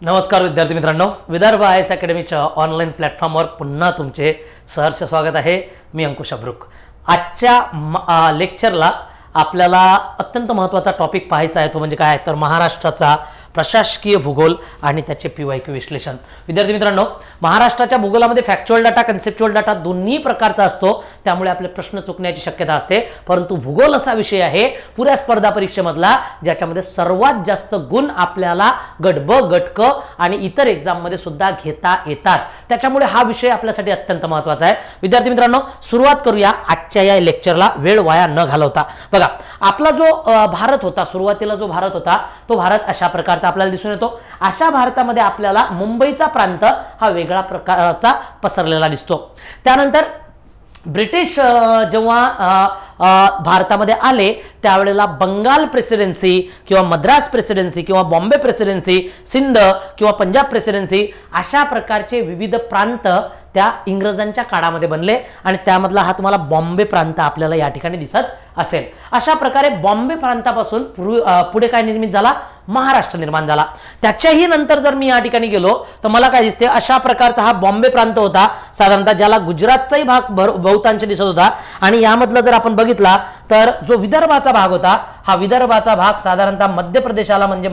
नमस्कार विद्यार्थी मित्रांनो, विदर्भ आयएस अकॅडमीच्या ऑनलाईन प्लॅटफॉर्मवर पुन्हा तुमचे सहर्ष स्वागत आहे। मी अंकुश अब्रुक। आजच्या लेक्चरला आपल्याला अत्यंत महत्त्वाचा टॉपिक पाहायचा आहे, तो म्हणजे काय तर महाराष्ट्राचा प्रशासकीय भूगोल आणि त्याचे पीवायक्यू विश्लेषण। विद्यार्थी मित्रांनो, महाराष्ट्राच्या भूगोलामध्ये फॅक्च्युअल डाटा कन्सेप्च्युअल डाटा दोन्ही प्रकारचा असतो, त्यामुळे आपले प्रश्न चुकण्याची शक्यता असते। परंतु भूगोल असा विषय आहे पुऱ्या स्पर्धा परीक्षेमधला ज्याच्यामध्ये सर्वात जास्त गुण आपल्याला गट ब गट क आणि इतर एक्झाम मध्ये सुद्धा घेता येतात, त्याच्यामुळे हा विषय आपल्यासाठी अत्यंत महत्त्वाचा आहे। विद्यार्थी मित्रांनो, सुरुवात करूया आजच्या या लेक्चरला वेळ वाया न घालवता। बघा, आपला जो भारत होता, सुरुवातीला जो भारत होता तो भारत अशा प्रकारचा आपल्याला दिसून येतो। अशा भारतामध्ये आपल्याला मुंबईचा प्रांत हा वेगळा प्रकारचा पसरलेला दिसतो। त्यानंतर ब्रिटिश जेव्हा भारतामध्ये आले त्यावेळेला बंगाल प्रेसिडेन्सी किंवा मद्रास प्रेसिडेन्सी किंवा बॉम्बे प्रेसिडेन्सी, सिंध किंवा पंजाब प्रेसिडेन्सी अशा प्रकारचे विविध प्रांत त्या इंग्रजांच्या काळामध्ये बनले आणि त्यामधला हा तुम्हाला बॉम्बे प्रांत आपल्याला या ठिकाणी दिसत असेल। अशा प्रकारे बॉम्बे प्रांतापासून पुढे काय निर्मित झाला, महाराष्ट्र निर्माण झाला। त्याच्याही नंतर जर मी या ठिकाणी गेलो तर मला काय दिसते, अशा प्रकारचा हा बॉम्बे प्रांत होता साधारणतः, ज्याला गुजरातचाही भाग बहुतांश दिसत होता। आणि यामधला जर आपण बघितला तर जो विदर्भाचा भाग होता, हा विदर्भाचा भाग साधारणतः मध्य प्रदेशाला म्हणजे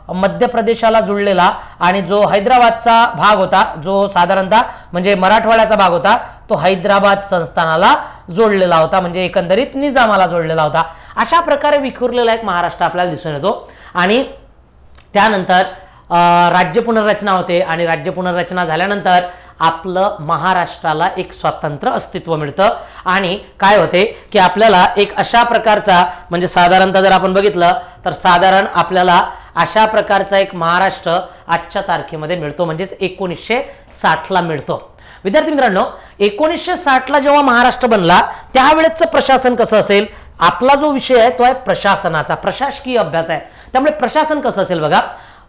मध्य प्रदेशाला जुळलेला, आणि जो हैदराबादचा भाग होता जो साधारणतः म्हणजे मराठवाड्याचा भाग होता तो हैदराबाद संस्थानाला जोडलेला होता, म्हणजे एकंदरीत निजामाला जोडलेला होता। अशा प्रकारे विखुरलेला एक महाराष्ट्र आपल्याला दिसून येतो। आणि त्यानंतर राज्य पुनर्रचना होते आणि राज्य पुनर्रचना झाल्यानंतर आपलं महाराष्ट्राला एक स्वतंत्र अस्तित्व मिळतं। आणि काय होते की आपल्याला एक अशा प्रकारचा म्हणजे साधारणतः जर आपण बघितलं तर साधारण आपल्याला अशा प्रकारचा एक महाराष्ट्र आजच्या तारखेमध्ये मिळतो, म्हणजे 1960 ला मिळतो। विद्यार्थी मित्रांनो, 1960 ला जेव्हा महाराष्ट्र बनला त्यावेळेचं प्रशासन कसं असेल, आपला जो विषय आहे तो आहे प्रशासनाचा, प्रशासकीय अभ्यास आहे। त्यामुळे प्रशासन कसं असेल बघा,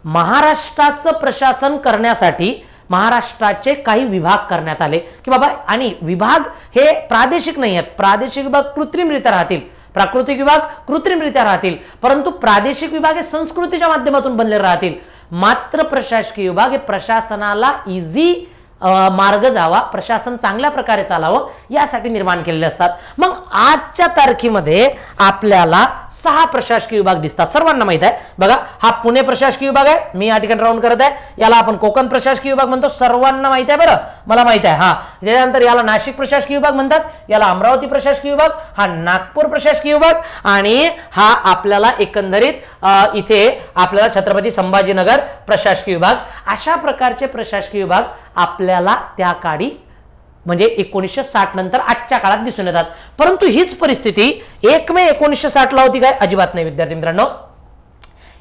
महाराष्ट्राचं प्रशासन करण्यासाठी महाराष्ट्राचे काही विभाग करण्यात आले की बाबा, आणि विभाग हे प्रादेशिक नाही आहेत, प्रादेशिक विभाग कृत्रिमरित्या राहतील, प्राकृतिक विभाग कृत्रिमरित्या राहतील, परंतु प्रादेशिक विभाग हे संस्कृतीच्या माध्यमातून बनलेले राहतील। मात्र प्रशासकीय विभाग हे प्रशासनाला इझी मार्ग जावा, प्रशासन चांगल्या प्रकारे चालावं यासाठी निर्माण केलेले असतात। मग आजच्या तारखेमध्ये आपल्याला 6 प्रशासकीय विभाग दिसतात, सर्वांना माहित आहे। बघा, हा पुणे प्रशासकीय विभाग आहे, मी या ठिकाणी राऊंड करत आहे, याला आपण कोकण प्रशासकीय विभाग म्हणतो, सर्वांना माहित आहे, बरं मला माहित आहे। हा त्यानंतर याला नाशिक प्रशासकीय विभाग म्हणतात, याला अमरावती प्रशासकीय विभाग, हा नागपूर प्रशासकीय विभाग, आणि हा आपल्याला एकंदरीत इथे आपल्याला छत्रपती संभाजीनगर प्रशासकीय विभाग। अशा प्रकारचे प्रशासकीय विभाग आपल्याला त्या काळी म्हणजे 1960 नंतर आजच्या काळात दिसून येतात। परंतु हीच परिस्थिती 1 मे 1960 ला होती काय, अजिबात नाही। विद्यार्थी मित्रांनो,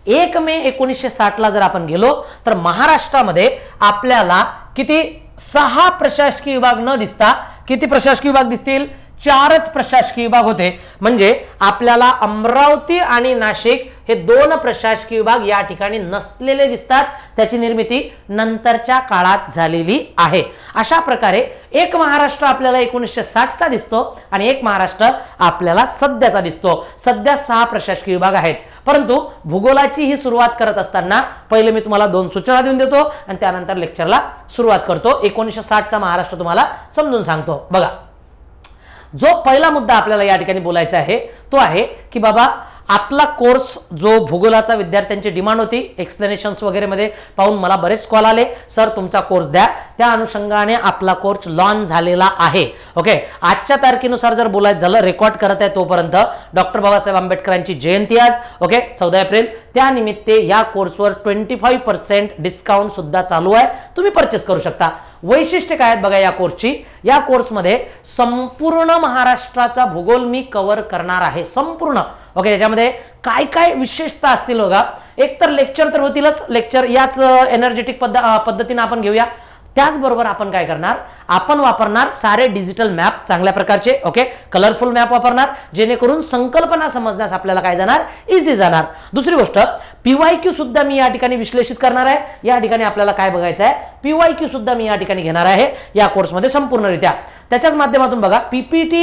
1 मे 1960 ला जर आपण गेलो तर महाराष्ट्रामध्ये आपल्याला किती 6 प्रशासकीय विभाग न दिसता किती प्रशासकीय विभाग दिसतील, 4च प्रशासकीय विभाग होते। म्हणजे आपल्याला अमरावती आणि नाशिक हे 2 प्रशासकीय विभाग या ठिकाणी नसलेले दिसतात, त्याची निर्मिती नंतरच्या काळात झालेली आहे। अशा प्रकारे एक महाराष्ट्र आपल्याला 1960 चा दिसतो आणि एक महाराष्ट्र आपल्याला सध्याचा दिसतो। सध्या 6 प्रशासकीय विभाग आहेत। परंतु भूगोलाची ही सुरुवात करत असताना पहिले मी तुम्हाला 2 सूचना देऊन देतो आणि त्यानंतर लेक्चरला सुरुवात करतो। 1960 चा महाराष्ट्र तुम्हाला समजून सांगतो। बघा, जो पहिला मुद्दा आपल्याला या ठिकाणी बोलायचा आहे तो आहे की बाबा, आपला कोर्स जो भूगोलाचा विद्यार्थ्यांची डिमांड होती, एक्सप्लेनेशन्स वगैरे मध्ये पाहून मला बरेच कॉल आले, सर तुमचा कोर्स द्या, त्या अनुषंगाने आपला कोर्स लॉन्च झालेला आहे। ओके, आजच्या तारखेनुसार जर बोलायचं झालं, रेकॉर्ड करत आहे तोपर्यंत डॉक्टर बाबासाहेब आंबेडकरांची जयंती आज, ओके 14 एप्रिल, त्यानिमित्ते या कोर्सवर 25% डिस्काउंट सुद्धा चालू आहे, तुम्ही परचेस करू शकता। वैशिष्ट्य काय आहेत बघा या कोर्सची, या कोर्समध्ये संपूर्ण महाराष्ट्राचा भूगोल मी कव्हर करणार आहे, संपूर्ण। ओके, याच्यामध्ये काय काय विशेषता असतील बघा, एक तर लेक्चर तर होतीलच, लेक्चर याच एनर्जेटिक पद्धतीने आपण घेऊया। त्याचबरोबर आपण काय करणार, आपण वापरणार सारे डिजिटल मॅप चांगल्या प्रकारचे, ओके, कलरफुल मॅप वापरणार, जेणेकरून संकल्पना समजण्यास आपल्याला काय जाणार, इझी जाणार. दुसरी गोष्ट, PYQ सुद्धा मी या ठिकाणी विश्लेषित करणार आहे. या ठिकाणी आपल्याला काय बघायचं आहे, PYQ सुद्धा मी या ठिकाणी घेणार आहे या कोर्समध्ये संपूर्णरित्या. त्याच्याच माध्यमातून बघा, PPT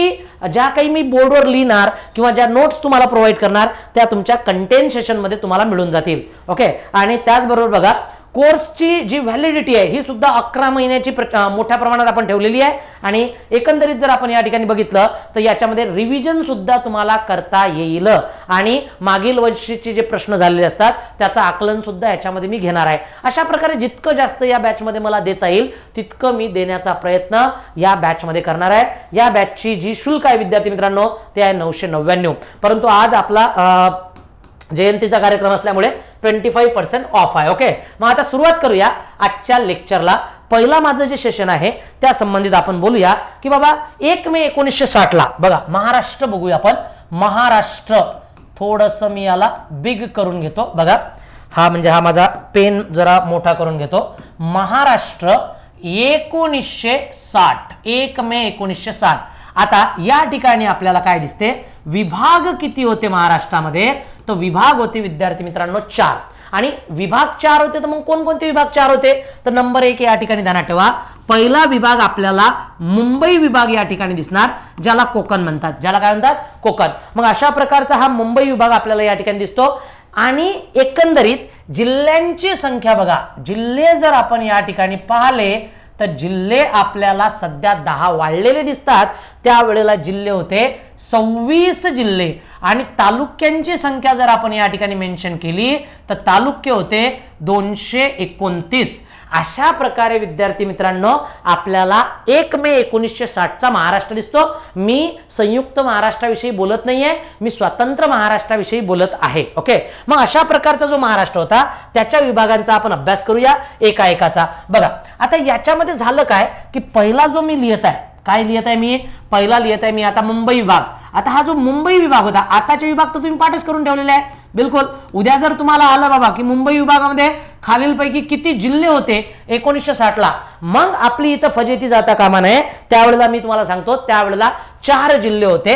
ज्या काही मी बोर्डवर लिहिणार किंवा ज्या नोट्स तुम्हाला प्रोव्हाइड करणार त्या तुमच्या कंटेंट सेशनमध्ये तुम्हाला मिळून जातील. ओके, आणि त्याचबरोबर बघा, कोर्सची जी व्हॅलिडिटी आहे ही सुद्धा 11 महिन्याची मोठ्या प्रमाणात आपण ठेवलेली आहे. आणि एकंदरीत जर आपण या ठिकाणी बघितलं तर याच्यामध्ये रिव्हिजन सुद्धा तुम्हाला करता येईल आणि मागील वर्षीचे जे प्रश्न झालेले असतात त्याचं आकलन सुद्धा याच्यामध्ये मी घेणार आहे. अशा प्रकारे जितकं जास्त या बॅचमध्ये मला देता येईल तितकं मी देण्याचा प्रयत्न या बॅचमध्ये करणार आहे. या बॅचची जी शुल्क आहे विद्यार्थी मित्रांनो ते आहे 999. परंतु आज आपला जयंतीचा कार्यक्रम असल्यामुळे 25% ऑफ आहे. ओके, मग आता सुरुवात करूया आजच्या लेक्चरला. पहिला माझं जे सेशन आहे त्या संबंधित आपण बोलूया की बाबा 1 मे 1960 ला बघा महाराष्ट्र बघूया आपण. महाराष्ट्र थोडंसं मी याला बिग करून घेतो बघा, हा म्हणजे हा माझा पेन जरा मोठा करून घेतो. महाराष्ट्र 1960, 1 मे 1960. आता या ठिकाणी आपल्याला काय दिसते, विभाग किती होते महाराष्ट्रामध्ये, तर विभाग होते विद्यार्थी मित्रांनो 4. आणि विभाग 4 होते तर मग कोणकोणते विभाग 4 होते, तर नंबर 1 या ठिकाणी ध्यानात ठेवा, पहिला विभाग आपल्याला मुंबई विभाग या ठिकाणी दिसणार, ज्याला कोकण म्हणतात, ज्याला काय म्हणतात, कोकण. मग अशा प्रकारचा हा मुंबई विभाग आपल्याला या ठिकाणी दिसतो. आणि एकंदरीत जिल्ह्यांची संख्या बघा, जिल्हे जर आपण या ठिकाणी पाहिले तर जिल्हे आपल्याला सध्या 10 वाढलेले दिसतात. त्यावेळेला जिल्हे होते 26 जिल्हे. आणि तालुक्यांची संख्या जर आपण या ठिकाणी मेन्शन केली तर तालुके होते 229. अशा प्रकारे विद्यार्थी मित्रांनो आपल्याला 1 मे 1960 चा महाराष्ट्र दिसतो. मी संयुक्त महाराष्ट्राविषयी बोलत नाहीये, मी स्वतंत्र महाराष्ट्राविषयी बोलत आहे. ओके, मग अशा प्रकारचा जो महाराष्ट्र होता त्याच्या विभागांचा आपण अभ्यास करूया एका एकाचा. बघा आता याच्यामध्ये झालं काय की पहिला जो मी लिहित आहे, काय लिहित आहे मी, पहिला लिहित आहे मी आता मुंबई विभाग. आता हा जो मुंबई विभाग होता, आताचे विभाग तर तुम्ही पाठच करून ठेवलेले आहे. बिलकुल, उद्या जर तुम्हाला आलं बाबा की मुंबई विभागामध्ये खालीलपैकी किती जिल्हे होते 1960 ला, मग आपली इथं फजिती जाता कामा नये. त्यावेळेला मी तुम्हाला सांगतो त्यावेळेला 4 जिल्हे होते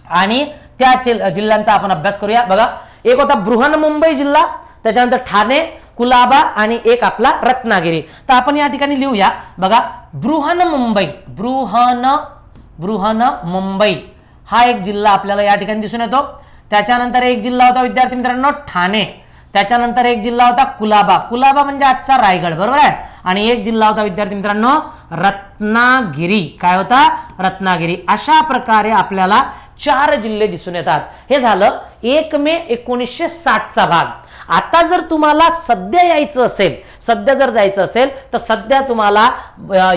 आणि त्या जिल्ह्यांचा आपण अभ्यास करूया. बघा, एक होता बृहन्मुंबई जिल्हा, त्याच्यानंतर ठाणे, कुलाबा आणि एक आपला रत्नागिरी. तर आपण या ठिकाणी लिहूया बघा, बृहन्मुंबई, बृहन्मुंबई हा एक जिल्हा आपल्याला या ठिकाणी दिसून येतो. त्याच्यानंतर एक जिल्हा होता विद्यार्थी मित्रांनो ठाणे, त्याच्यानंतर एक जिल्हा होता कुलाबा, कुलाबा म्हणजे आजचा रायगड, बरोबर आहे. आणि एक जिल्हा होता विद्यार्थी मित्रांनो रत्नागिरी, काय होता, रत्नागिरी. अशा प्रकारे आपल्याला 4 जिल्हे दिसून येतात. हे झालं 1 मे 1960 चा भाग. आता जर तुम्हाला सध्या यायचं असेल, सध्या जर जायचं असेल तर सध्या तुम्हाला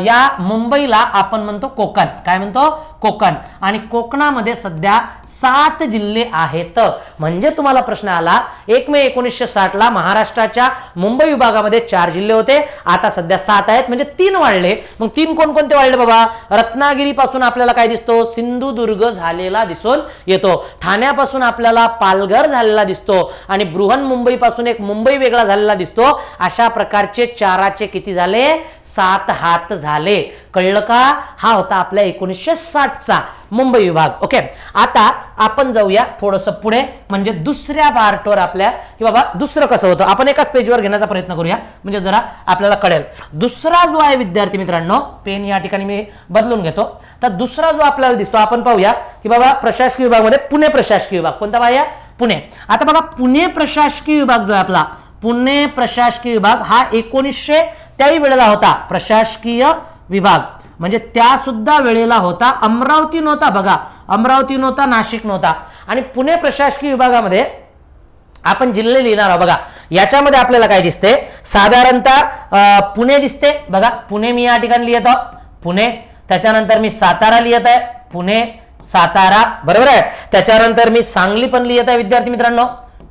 या मुंबईला आपण म्हणतो कोकण, काय म्हणतो, कोकण. आणि कोकणामध्ये सध्या 7 जिल्हे आहेत. म्हणजे तुम्हाला प्रश्न आला 1 मे 1960 ला महाराष्ट्राच्या मुंबई विभागामध्ये 4 जिल्हे होते, आता सध्या 7 आहेत, म्हणजे 3 वाढले. मग 3 कोणकोणते वाढले बाबा, रत्नागिरी पासून आपल्याला काय दिसतो, सिंधुदुर्ग झालेला दिसून येतो. ठाण्यापासून आपल्याला पालघर झालेला दिसतो आणि बृहन्मुंबई पासून एक मुंबई वेगळा झालेला दिसतो. अशा प्रकारचे 4चे किती झाले, 7 हात झाले. कळलं का, हा होता आपल्या 1960 चा मुंबई विभाग. ओके, आता आपण जाऊया थोडंसं पुढे, म्हणजे दुसऱ्या पार्टवर आपल्या की बाबा दुसरं कसं होतं आपण एकाच पेजवर घेण्याचा प्रयत्न करूया, म्हणजे जरा आपल्याला कळेल. दुसरा जो आहे विद्यार्थी मित्रांनो, पेन या ठिकाणी मी बदलून घेतो. तर दुसरा जो आपल्याला दिसतो आपण पाहूया की बाबा प्रशासकीय विभागामध्ये पुणे प्रशासकीय विभाग, कोणता पाहूया, पुणे. आता बघा पुणे प्रशासकीय विभाग जो आहे आपला, पुणे प्रशासकीय विभाग हा 1900 त्याही वेळेला होता प्रशासकीय विभाग, म्हणजे त्या सुद्धा वेळेला होता. अमरावती नव्हता बघा, अमरावती नव्हता, नाशिक नव्हता. आणि पुणे प्रशासकीय विभागामध्ये आपण जिल्हे लिहिणार आहोत. बघा याच्यामध्ये आपल्याला काय दिसते, साधारणतः पुणे दिसते बघा, पुणे मी या ठिकाणी लिहित आहोत, पुणे. त्याच्यानंतर मी सातारा लिहित आहे, पुणे सातारा, बरोबर आहे. त्याच्यानंतर मी सांगली पण लिहित आहे विद्यार्थी मित्रांनो,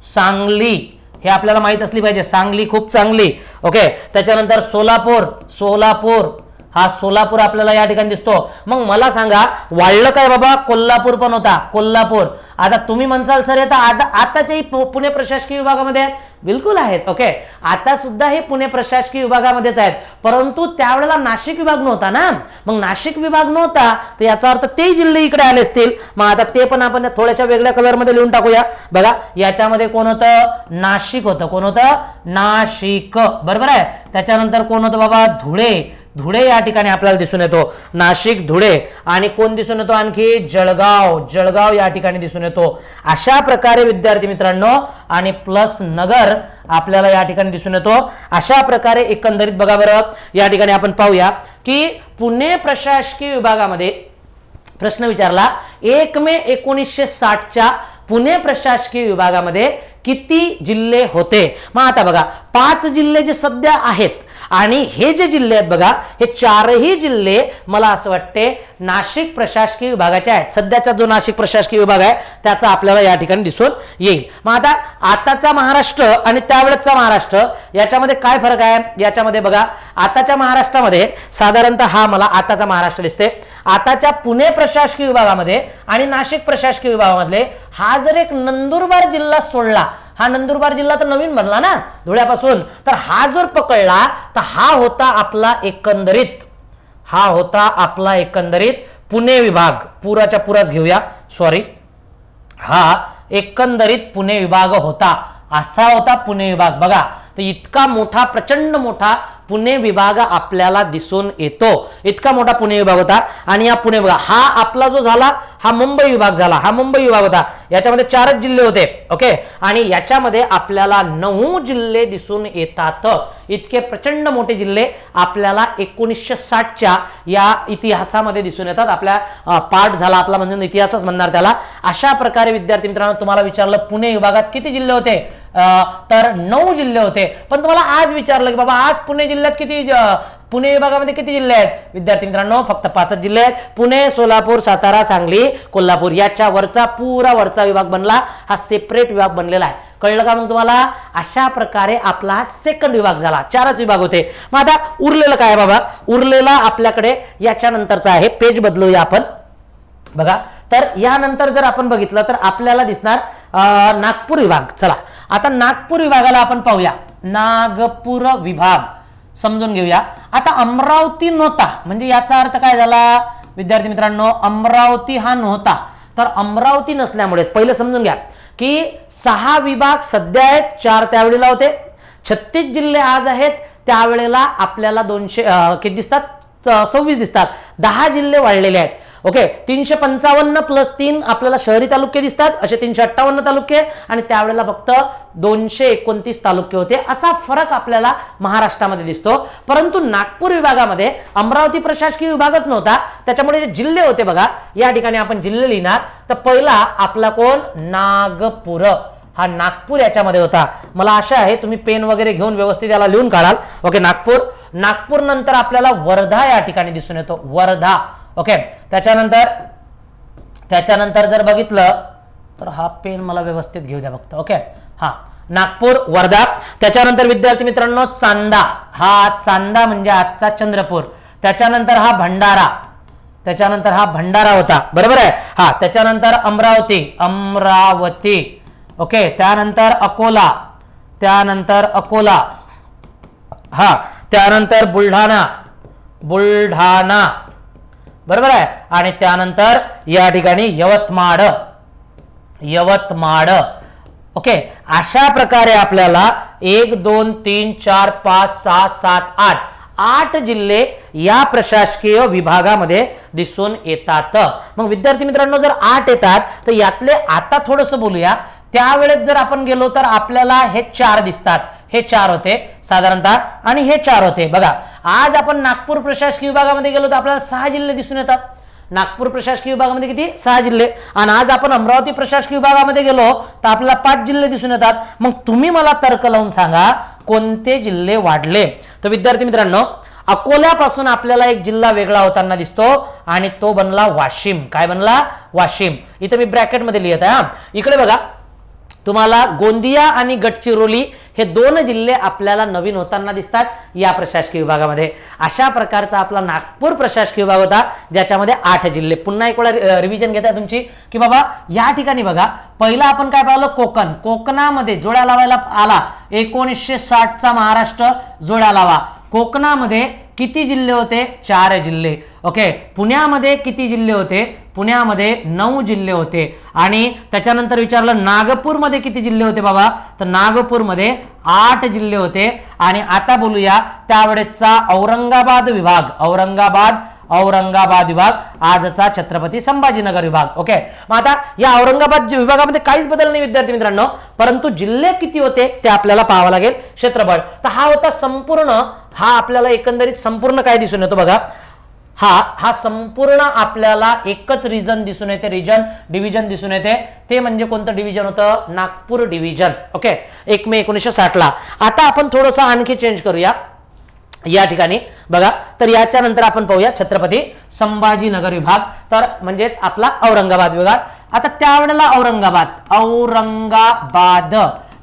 सांगली, हे आपल्याला माहित असली पाहिजे, सांगली खूप चांगली. ओके, त्याच्यानंतर सोलापूर, सोलापूर हा सोलापूर आपल्याला या ठिकाणी दिसतो. मग मला सांगा वाढलं काय बाबा, कोल्हापूर पण होता, कोल्हापूर. आता तुम्ही म्हणसाल सर आताच्याही पुणे प्रशासकीय विभागामध्ये आहेत, बिलकुल आहेत. ओके, आता सुद्धा हे पुणे प्रशासकीय विभागामध्येच आहेत, परंतु त्यावेळेला नाशिक विभाग नव्हता ना. मग नाशिक विभाग नव्हता तर याचा अर्थ ते जिल्हे इकडे आले असतील. मग आता ते पण आपण थोड्याशा वेगळ्या कलर मध्ये लिहून टाकूया. बघा याच्यामध्ये कोण होतं, नाशिक होतं. कोण होतं, नाशिक, बरोबर आहे. त्याच्यानंतर कोण होतं बाबा, धुळे. धुळे या ठिकाणी आपल्याला दिसून येतो, नाशिक, धुळे. आणि कोण दिसून येतो आणखी, जळगाव. जळगाव या ठिकाणी दिसून येतो. अशा प्रकारे विद्यार्थी मित्रांनो आणि प्लस नगर आपल्याला या ठिकाणी दिसून येतो. अशा प्रकारे एकंदरीत बघा बरं, या ठिकाणी आपण पाहूया की पुणे प्रशासकीय विभागामध्ये प्रश्न विचारला 1 मे 1960च्या पुणे प्रशासकीय विभागामध्ये किती जिल्हे होते. मग आता बघा 5 जिल्हे जे सध्या आहेत आणि हे जे जिल्हे आहेत बघा, हे 4ही जिल्हे मला असं वाटते नाशिक प्रशासकीय विभागाचे आहेत. सध्याचा जो नाशिक प्रशासकीय विभाग आहे त्याचा आपल्याला या ठिकाणी दिसून येईल. मग आता आताचा महाराष्ट्र आणि त्यावेळेचा महाराष्ट्र याच्यामध्ये काय फरक आहे. याच्यामध्ये बघा आताच्या महाराष्ट्रामध्ये साधारणतः हा मला आताचा महाराष्ट्र दिसते. आताच्या पुणे प्रशासकीय विभागामध्ये आणि नाशिक प्रशासकीय विभागामधले हा जर एक नंदुरबार जिल्हा सोडला, हा नंदुरबार जिल्हा तर नवीन बनला ना धुळ्यापासून, तर हा जर पकडला तर हा होता आपला एकंदरीत पुणे विभाग. पुराच्या पुराच घेऊया, सॉरी, हा एकंदरीत पुणे विभाग होता. असा होता पुणे विभाग. बघा तर इतका मोठा, प्रचंड मोठा पुणे विभाग आपल्याला दिसून येतो. इतका मोठा पुणे विभाग होता. आणि या पुणे विभाग हा आपला जो झाला हा मुंबई विभाग झाला. हा मुंबई विभाग होता. याच्यामध्ये 4च जिल्हे होते. ओके, आणि याच्यामध्ये आपल्याला 9 जिल्हे दिसून येतात. इतके प्रचंड मोठे जिल्हे आपल्याला 1960च्या या इतिहासामध्ये दिसून येतात. आपल्या पाठ झाला आपला, म्हणजे इतिहासच म्हणणार त्याला. अशा प्रकारे विद्यार्थी मित्रांनो तुम्हाला विचारलं पुणे विभागात किती जिल्हे होते, तर 9 जिल्हे होते. पण तुम्हाला आज विचारलं की बाबा आज पुणे जिल्ह्यात किती, पुणे विभागामध्ये किती जिल्हे आहेत. विद्यार्थी मित्रांनो फक्त 5च जिल्हे आहेत. पुणे, सोलापूर, सातारा, सांगली, कोल्हापूर. याच्या वरचा पुरा वरचा विभाग बनला, हा सेपरेट विभाग बनलेला आहे. कळलं का मग तुम्हाला. अशा प्रकारे आपला सेकंड विभाग झाला. 4च विभाग होते. मग आता उरलेलं काय बाबा, उरलेला आपल्याकडे याच्यानंतरचा आहे. पेज बदलूया आपण. बघा तर यानंतर जर आपण बघितलं तर आपल्याला दिसणार नागपूर विभाग. चला आता नागपूर विभागाला आपण पाहूया. नागपूर विभाग समजून घेऊया. आता अमरावती नव्हता, म्हणजे याचा अर्थ काय झाला विद्यार्थी मित्रांनो, अमरावती हा नव्हता. तर अमरावती नसल्यामुळे पहिलं समजून घ्या की 6 विभाग सध्या आहेत, 4 त्यावेळेला होते. 36 जिल्हे आज आहेत, त्यावेळेला आपल्याला 200 किती दिसतात, 26 दिसतात. 10 जिल्हे वाढलेले आहेत. ओके, 355 + 3 आपल्याला शहरी तालुके दिसतात, असे 358 तालुके. आणि त्यावेळेला फक्त 229 तालुके होते. असा फरक आपल्याला महाराष्ट्रामध्ये दिसतो. परंतु नागपूर विभागामध्ये अमरावती प्रशासकीय विभागच नव्हता, त्याच्यामुळे जे जिल्हे होते बघा, या ठिकाणी आपण जिल्हे लिहिणार. तर पहिला आपला कोण, नागपूर. हा नागपूर याच्यामध्ये होता. मला आशा आहे तुम्ही पेन वगैरे घेऊन व्यवस्थित याला लिहून काढाल. ओके, नागपूर. नागपूर नंतर आपल्याला वर्धा या ठिकाणी दिसून येतो, वर्धा. ओके, त्याच्यानंतर जर बघितलं तर हा पेन मला व्यवस्थित घेऊ द्या फक्त. ओके, हा नागपूर, वर्धा. त्याच्यानंतर विद्यार्थी मित्रांनो चांदा. हा चांदा म्हणजे आजचा चंद्रपूर. त्याच्यानंतर हा भंडारा. त्याच्यानंतर हा भंडारा होता, बरोबर आहे. हा त्याच्यानंतर अमरावती. ओके, त्यानंतर अकोला. हा त्यानंतर बुलढाणा, बरोबर आहे. आणि त्यानंतर या ठिकाणी यवतमाळ. ओके, अशा प्रकारे आपल्याला 1 2 3 4 5 6 7 8 जिल्हे या प्रशासकीय विभागामध्ये दिसून येतात. मग विद्यार्थी मित्रांनो जर 8 येतात तर यातले आता थोडंसं बोलूया. त्यावेळेस जर आपण गेलो तर आपल्याला हे 4 दिसतात. हे 4 होते साधारणतः आणि हे 4 होते. बघा आज आपण नागपूर प्रशासकीय विभागामध्ये गेलो तर आपल्याला 6 जिल्हे दिसून येतात. नागपूर प्रशासकीय विभागामध्ये किती, 6 जिल्हे. आणि आज आपण अमरावती प्रशासकीय विभागामध्ये गेलो तर आपल्याला 5 जिल्हे दिसून येतात. मग तुम्ही मला तर्क लावून सांगा कोणते जिल्हे वाढले. तर विद्यार्थी मित्रांनो अकोल्यापासून आपल्याला एक जिल्हा वेगळा होताना दिसतो आणि तो बनला वाशिम. काय बनला, वाशिम. इथे मी ब्रॅकेटमध्ये लिहित आहे. इकडे बघा तुम्हाला गोंदिया आणि गडचिरोली हे 2 जिल्हे आपल्याला नवीन होताना दिसतात या प्रशासकीय विभागामध्ये। अशा प्रकारचा आपला नागपूर प्रशासकीय विभाग होता ज्याच्यामध्ये 8 जिल्हे। पुन्हा एक वेळा रिव्हिजन घेता तुमची की बाबा या ठिकाणी बघा, पहिला आपण काय पाहिलं, कोकण। कोकणामध्ये जोड्या लावायला आला 1960 चा महाराष्ट्र जोड्या लावा। कोकणामध्ये किती जिल्हे होते? 4 जिल्हे। ओके, पुण्यामध्ये किती जिल्हे होते? पुण्यामध्ये 9 जिल्हे होते। आणि त्याच्यानंतर विचारलं नागपूरमध्ये किती जिल्हे होते बाबा? तर नागपूरमध्ये 8 जिल्हे होते। आणि आता बोलूया त्यावेळेचा औरंगाबाद विभाग। औरंगाबाद विभाग आजचा छत्रपती संभाजीनगर विभाग। ओके, मग आता या औरंगाबाद विभागामध्ये काहीच बदल नाही विद्यार्थी मित्रांनो, परंतु जिल्हे किती होते ते आपल्याला पाहावं लागेल, क्षेत्रफळ। तर हा होता संपूर्ण, हा आपल्याला एकंदरीत संपूर्ण काय दिसून येतो बघा, हा संपूर्ण आपल्याला एकच रिजन दिसून येते, डिव्हिजन दिसून येते। ते म्हणजे कोणतं डिव्हिजन होतं? नागपूर डिव्हिजन। ओके, 1 मे 1960 ला। आता आपण थोडंसं आणखी चेंज करूया या ठिकाणी बघा, तर याच्या नंतर आपण पाहूया छत्रपती संभाजीनगर विभाग, तर म्हणजेच आपला औरंगाबाद विभाग। आता त्यावेळेला औरंगाबाद,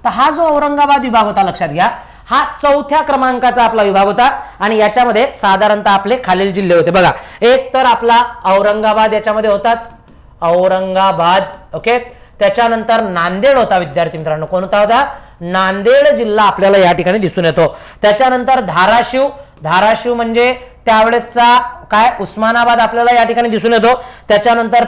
तर हा जो औरंगाबाद विभाग होता लक्षात घ्या, हा 4थ्या क्रमांकाचा आपला विभाग होता। आणि याच्यामध्ये साधारणतः आपले खालील जिल्हे होते बघा, एक तर आपला औरंगाबाद याच्यामध्ये होताच, औरंगाबाद। ओके, त्याच्यानंतर नांदेड होता विद्यार्थी मित्रांनो, कोणता होता? नांदेड जिल्हा आपल्याला या ठिकाणी दिसून येतो। त्याच्यानंतर धाराशिव म्हणजे त्यावेळेचा काय, उस्मानाबाद आपल्याला या ठिकाणी दिसून येतो। त्याच्यानंतर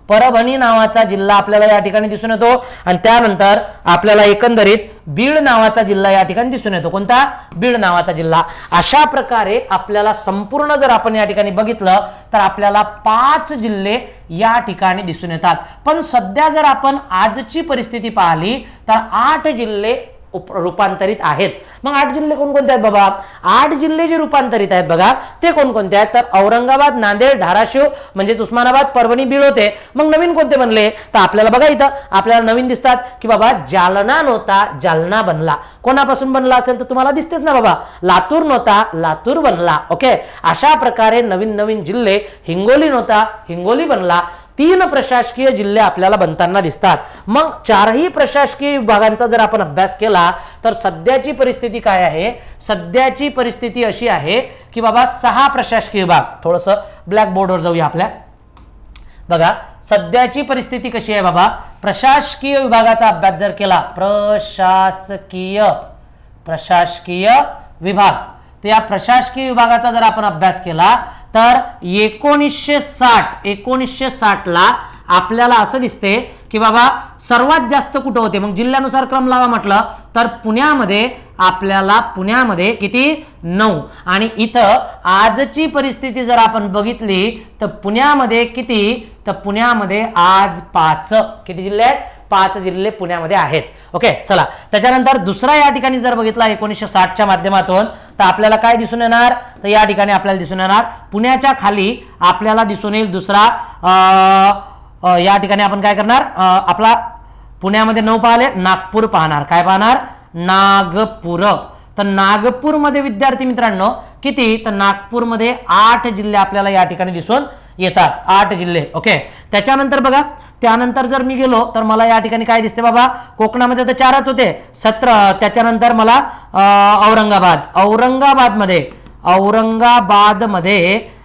परभणी नावाचा जिल्हा आपल्याला या ठिकाणी दिसून येतो। आणि त्यानंतर आपल्याला एकंदरीत बीड नावाचा जिल्हा या ठिकाणी दिसून येतो। कोणता? बीड नावाचा जिल्हा। अशा प्रकारे आपल्याला संपूर्ण जर आपण या ठिकाणी बघितलं तर आपल्याला 5 जिल्हे या ठिकाणी दिसून येतात। पण सध्या जर आपण आजची परिस्थिती पाहिली तर 8 जिल्हे रूपांतरित आहेत। मग 8 जिल्हे कोणकोणते आहेत बाबा? 8 जिल्हे जे रूपांतरित आहेत बघा ते कोणकोणते आहेत? तर औरंगाबाद, नांदेड, धाराशिव म्हणजे उस्मानाबाद, परभणी, बीड होते। मग नवीन कोणते बनले? तर आपल्याला बघा इथं आपल्याला नवीन दिसतात की बाबा जालना नव्हता, जालना बनला। कोणापासून बनला असेल तर तुम्हाला दिसतेच ना बाबा, लातूर नव्हता, लातूर बनला। ओके, अशा प्रकारे नवीन जिल्हे, हिंगोली नव्हता, हिंगोली बनला। 3 प्रशासकीय जिल्हे आपल्याला बनताना दिसतात। मग 4ही प्रशासकीय विभागांचा जर आपण अभ्यास केला तर सध्याची परिस्थिती काय आहे? सध्याची परिस्थिती अशी आहे की बाबा 6 प्रशासकीय विभाग, थोडंसं ब्लॅक बोर्डवर जाऊया आपल्या बघा, सध्याची परिस्थिती कशी आहे बाबा? प्रशासकीय विभागाचा अभ्यास जर केला, प्रशासकीय विभाग, तर या प्रशासकीय विभागाचा जर आपण अभ्यास केला तर 1960 ला आपल्याला असं दिसते की बाबा सर्वात जास्त कुठं होते? मग जिल्ह्यानुसार क्रम लावा म्हटलं तर पुण्यामध्ये किती? 9। आणि इथं आजची परिस्थिती जर आपण बघितली तर पुण्यामध्ये किती? तर पुण्यामध्ये आज 5 किती जिल्हे आहेत? 5 जिल्हे पुण्यामध्ये आहेत। ओके, चला त्याच्यानंतर दुसरा या ठिकाणी जर बघितला 1960च्या माध्यमातून तर आपल्याला काय दिसून येणार? तर या ठिकाणी आपल्याला दिसून येणार पुण्याच्या खाली आपल्याला दिसून येईल दुसरा, या ठिकाणी आपण काय करणार? आपला पुण्यामध्ये 9 पाहिले, नागपूर पाहणार। काय पाहणार? नागपूर। तर नागपूरमध्ये विद्यार्थी मित्रांनो किती? तर नागपूरमध्ये 8 जिल्हे आपल्याला या ठिकाणी दिसून येतात, 8 जिल्हे। ओके, त्याच्यानंतर बघा, त्यानंतर जर मी गेलो तर मला या ठिकाणी काय दिसते बाबा? कोकणामध्ये तर 4च होते, 17। त्याच्यानंतर मला औरंगाबादमध्ये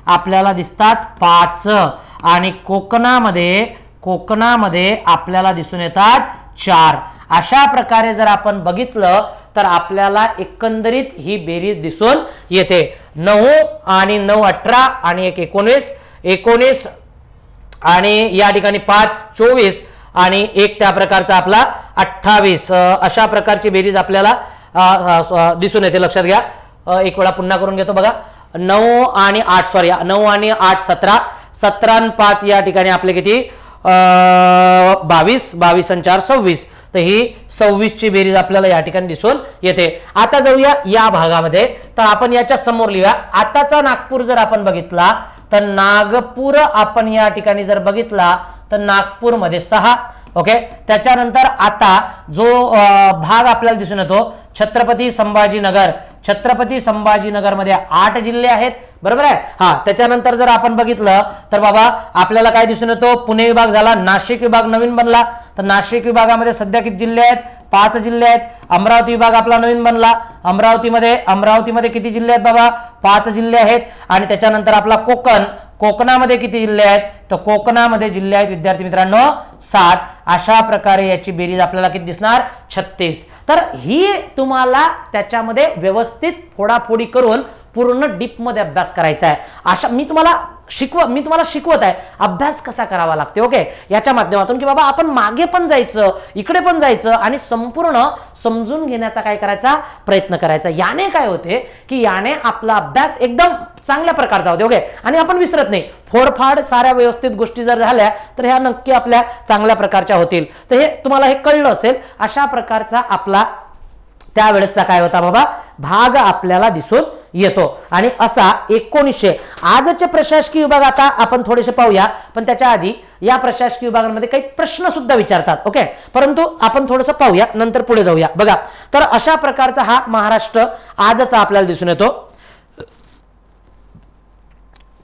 आपल्याला दिसतात 5 आणि कोकणामध्ये आपल्याला दिसून येतात 4। अशा प्रकारे जर आपण बघितलं तर आपल्याला एकंदरीत ही बेरीज दिसून येते। 9 आणि 9 18 आणि 1 19 आणि या ठिकाणी 5 24 आणि 1 त्या प्रकारचा आपला 28। अशा प्रकारची बेरीज आपल्याला दिसून येते, लक्षात घ्या। एक वेळा पुन्हा करून घेतो बघा, 9 आणि 8 सॉरी 9 आणि 8 17, 17 आणि 5 या ठिकाणी आपले किती? 22, 22 आणि 4 26। तर ही 26 ची बेरीज आपल्याला या ठिकाणी दिसून येते। आता जाऊया या भागामध्ये, तर आपण याच्या समोर लिहूया आताचा नागपूर जर आपण बघितला तर नागपूर आपण या ठिकाणी जर बघितला तर नागपूरमध्ये 6। ओके, त्याच्यानंतर आता जो भाग आपल्याला दिसून येतो छत्रपती संभाजीनगर, छत्रपती संभाजीनगरमध्ये 8 जिल्हे आहेत, बरोबर आहे। हा, त्याच्यानंतर जर आपण बघितलं तर बाबा आपल्याला काय दिसून येतो, पुणे विभाग झाला, नाशिक विभाग नवीन बनला, तर नाशिक विभागामध्ये सध्या किती जिल्हे आहेत, 5 जिल्हे आहेत। अमरावती विभाग आपला नवीन बनला, अमरावतीमध्ये किती जिल्हे आहेत बाबा, 5 जिल्हे आहेत। आणि त्याच्यानंतर आपला कोकणामध्ये किती जिल्हे आहेत, तर कोकणामध्ये जिल्हे आहेत विद्यार्थी मित्रांनो 7। अशा प्रकारे याची बेरीज आपल्याला किती दिसणार, 36। तर ही तुम्हाला त्याच्यामध्ये व्यवस्थित फोडाफोडी करून पूर्ण डीप मध्ये अभ्यास करायचा आहे। अशा मी तुम्हाला शिकवत आहे अभ्यास कसा करावा लागते, ओके, याच्या माध्यमातून की बाबा आपण मागे पण जायचं, इकडे पण जायचं आणि संपूर्ण समजून घेण्याचा काय करायचा, प्रयत्न करायचा। याने काय होते की याने आपला अभ्यास एकदम चांगल्या प्रकारचा होते, ओके, आणि आपण विसरत नाही। फोडफाड साऱ्या व्यवस्थित गोष्टी जर झाल्या तर ह्या नक्की आपल्या चांगल्या प्रकारच्या होतील। तर हे तुम्हाला हे कळलं असेल, अशा प्रकारचा आपला त्यावेळेचा काय होता बाबा भाग आपल्याला दिसून येतो। आणि असा 1900 आजचे प्रशासकीय विभाग आता आपण थोडेसे पाहूया, पण त्याच्या आधी या प्रशासकीय विभागांमध्ये काही प्रश्न सुद्धा विचारतात, ओके, परंतु आपण थोडंसं पाहूया नंतर पुढे जाऊया। बघा, तर अशा प्रकारचा हा महाराष्ट्र आजचा आपल्याला दिसून येतो।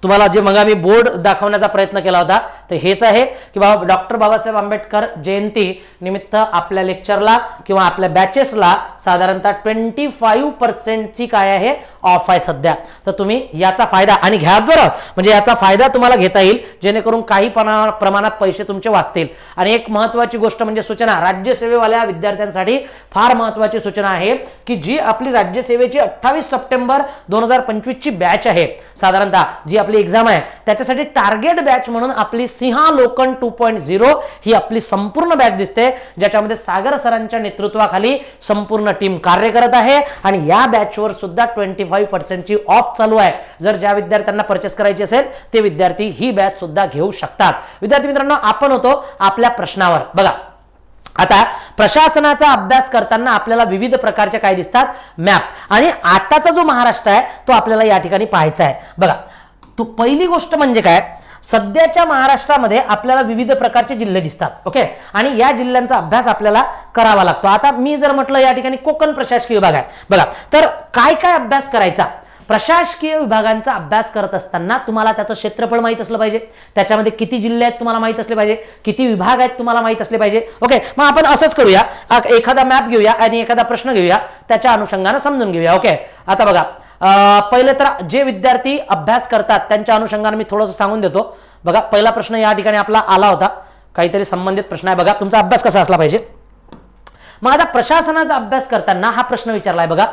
तुम्हाला जे मग आम्ही बोर्ड दाखवण्याचा प्रयत्न केला होता तर हेच आहे की बाबा डॉक्टर बाबासाहेब आंबेडकर जयंती निमित्त आपल्या लेक्चरला किंवा आपल्या बॅचेसला साधारणतः 25% ची काय आहे ऑफ आहे सध्या। तर तुम्ही याचा फायदा आणि घ्या बरं, म्हणजे याचा फायदा तुम्हाला घेता येईल जेणेकरून काही प्रमाणात पैसे तुमचे वाचतील। आणि एक महत्त्वाची गोष्ट म्हणजे सूचना राज्यसेवेवाल्या विद्यार्थ्यांसाठी फार महत्त्वाची सूचना आहे की जी आपली राज्यसेवेची 28 सप्टेंबर 2025 ची बॅच आहे, साधारणतः जी आपली एग्जाम आहे त्याच्यासाठी टार्गेट बॅच म्हणून आपली सिंहालोकन 2.0 ही आपली संपूर्ण बॅच दिसते, ज्याच्यामध्ये सागर सरांच्या नेतृत्वाखाली संपूर्ण टीम कार्य करत आहे। आणि या बॅचवर सुद्धा 25% ची ऑफ चालू आहे। जर ज्या विद्यार्थ्यांना परचेस करायची असेल ते विद्यार्थी ही बॅच सुद्धा घेऊ शकतात। विद्यार्थी मित्रांनो, आपण होतो आपल्या प्रश्नावर। बघा, आता प्रशासनाचा अभ्यास करताना आपल्याला विविध प्रकारचे काय दिसतात, मॅप, आणि आताचा जो महाराष्ट्र आहे तो आपल्याला या ठिकाणी पाहायचा आहे। बघा, तो पहिली गोष्ट म्हणजे काय, सध्याच्या महाराष्ट्रामध्ये आपल्याला विविध प्रकारचे जिल्हे दिसतात, ओके, आणि या जिल्ह्यांचा अभ्यास आपल्याला करावा लागतो। आता मी जर म्हटलं या ठिकाणी कोकण प्रशासकीय विभाग आहे, बघा, तर काय काय अभ्यास करायचा, प्रशासकीय विभागांचा अभ्यास करत असताना तुम्हाला त्याचं क्षेत्रफळ माहित असलं पाहिजे, त्याच्यामध्ये किती जिल्हे आहेत तुम्हाला माहित असले पाहिजे, किती विभाग आहेत तुम्हाला माहित असले पाहिजे, ओके। मग आपण असंच करूया, एखादा मॅप घेऊया आणि एखादा प्रश्न घेऊया, त्याच्या अनुषंगाने समजून घेऊया, ओके। आता बघा, पहिले तर जे विद्यार्थी अभ्यास करतात त्यांच्या अनुषंगाने मी थोडंसं सांगून देतो। बघा, पहिला प्रश्न या ठिकाणी आपला आला होता, काहीतरी संबंधित प्रश्न आहे। बघा, तुमचा अभ्यास कसा असला पाहिजे। मग आता प्रशासनाचा अभ्यास करताना हा प्रश्न विचारलाय बघा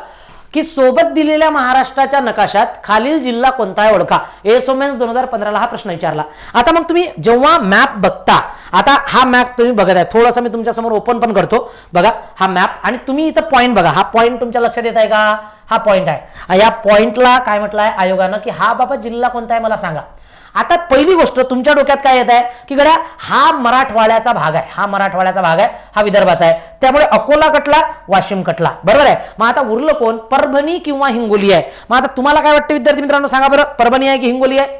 की सोबत दिलेल्या महाराष्ट्राच्या नकाशात खालील जिल्हा कोणता आहे ओळखा। एसओमेन्स 2015 ला हा प्रश्न विचारला। आता मग तुम्ही जेव्हा मॅप बघता, आता हा मॅप तुम्ही बघत आहे, थोडासा मी तुमच्या समोर ओपन पण करतो। बघा हा मॅप, आणि तुम्ही इथं पॉइंट बघा, हा पॉइंट तुमच्या लक्षात येत आहे का, हा पॉइंट आहे। या पॉइंटला काय म्हटलंय आयोगानं की हा बाबा जिल्हा कोणता आहे मला सांगा। आता पहिली गोष्ट तुमच्या डोक्यात काय येत आहे की गड्या हा मराठवाड्याचा भाग आहे, हा मराठवाड्याचा भाग आहे, हा विदर्भाचा आहे, त्यामुळे अकोला कटला, वाशिम कटला, बरोबर आहे। मग आता उरलं कोण, परभणी किंवा हिंगोली आहे। मग आता तुम्हाला काय वाटतं विद्यार्थी मित्रांनो, सांगा बरं, परभणी आहे की हिंगोली आहे।